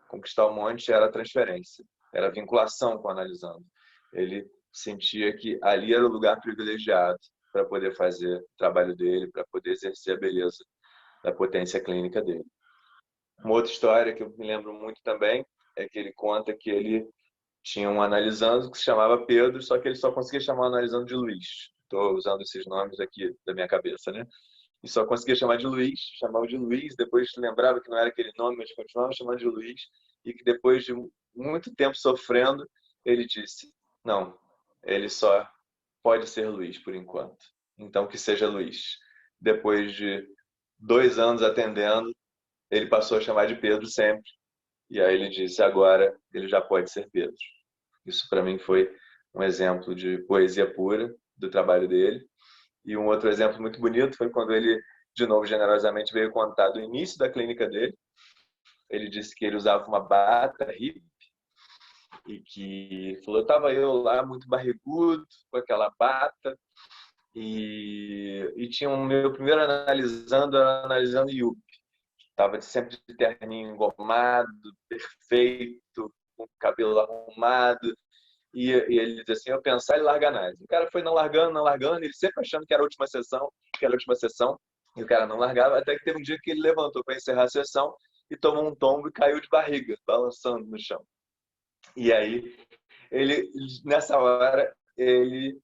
conquistar o monte era a transferência, era a vinculação com o analisando. Ele sentia que ali era o lugar privilegiado para poder fazer o trabalho dele, para poder exercer a beleza da potência clínica dele. Uma outra história que eu me lembro muito também é que ele conta que ele tinha um analisando que se chamava Pedro, só que ele só conseguia chamar o analisando de Luiz. Estou usando esses nomes aqui da minha cabeça, né? E só conseguia chamar de Luiz, chamava de Luiz, depois lembrava que não era aquele nome, mas continuava chamando de Luiz, e que depois de muito tempo sofrendo, ele disse, não, ele só pode ser Luiz por enquanto, então que seja Luiz. Depois de 2 anos atendendo, ele passou a chamar de Pedro sempre, e aí ele disse, agora ele já pode ser Pedro. Isso para mim foi um exemplo de poesia pura do trabalho dele. E um outro exemplo muito bonito foi quando ele, de novo, generosamente veio contar do início da clínica dele. Ele disse que ele usava uma bata hippie e que falou, estava eu lá muito barrigudo com aquela bata e tinha um meu primeiro analisando Yuppie. Estava sempre de terninho engomado, perfeito, com o cabelo arrumado. E ele diz assim, eu pensar e largar nada. O cara foi não largando, ele sempre achando que era a última sessão, e o cara não largava, até que teve um dia que ele levantou para encerrar a sessão e tomou um tombo e caiu de barriga, balançando no chão. E aí, nessa hora, ele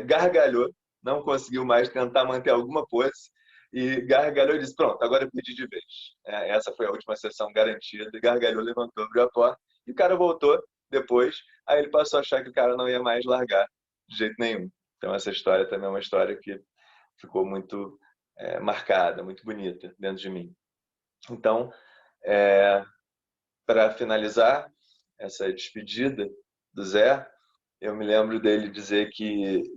gargalhou, não conseguiu mais tentar manter alguma pose, e gargalhou e disse, pronto, agora eu perdi de vez. Essa foi a última sessão garantida. Gargalhou, levantou, abriu a porta, e o cara voltou depois. Aí ele passou a achar que o cara não ia mais largar de jeito nenhum. Então essa história também é uma história que ficou muito marcada, muito bonita dentro de mim. Então, para finalizar essa despedida do Zé, eu me lembro dele dizer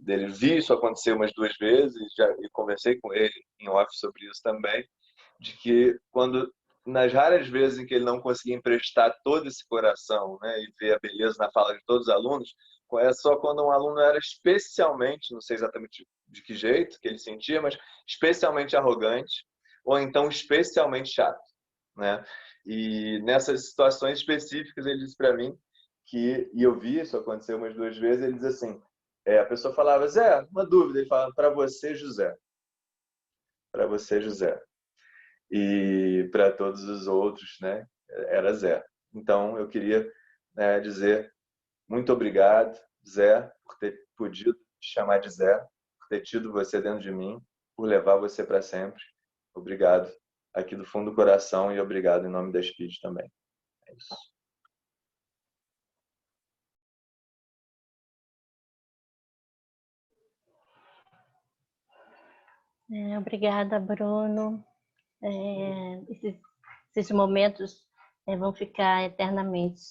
dele vi isso acontecer umas 2 vezes, e conversei com ele em off sobre isso também, de que nas raras vezes em que ele não conseguia emprestar todo esse coração, né, e ver a beleza na fala de todos os alunos, é só quando um aluno era especialmente, não sei exatamente de que jeito que ele sentia, mas especialmente arrogante, ou então especialmente chato, né? E nessas situações específicas ele disse para mim e eu vi isso acontecer umas 2 vezes, ele diz assim, a pessoa falava, Zé, uma dúvida, ele falava, para você, José. Para você, José. E para todos os outros, né, era Zé. Então, eu queria dizer muito obrigado, Zé, por ter podido te chamar de Zé, por ter tido você dentro de mim, por levar você para sempre. Obrigado aqui do fundo do coração e obrigado em nome da Speed também. É isso. Obrigada, Bruno. Esses momentos vão ficar eternamente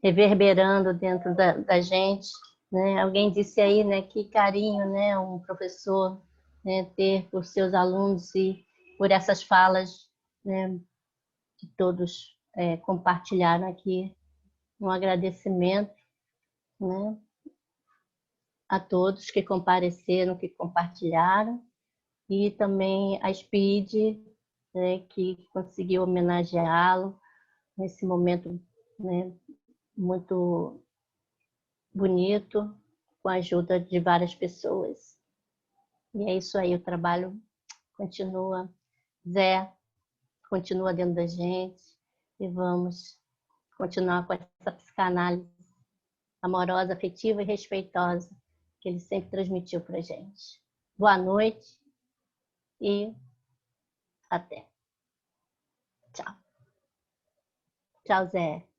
reverberando dentro da gente. Né? Alguém disse aí, né, que carinho, né, um professor, né, ter por seus alunos e por essas falas, né, que todos compartilharam aqui. Um agradecimento, né, a todos que compareceram, que compartilharam, e também a Speed, né, que conseguiu homenageá-lo nesse momento, né, muito bonito, com a ajuda de várias pessoas. E é isso aí, o trabalho continua. Zé continua dentro da gente e vamos continuar com essa psicanálise amorosa, afetiva e respeitosa que ele sempre transmitiu para a gente. Boa noite e até. Tchau. Tchau, Zé.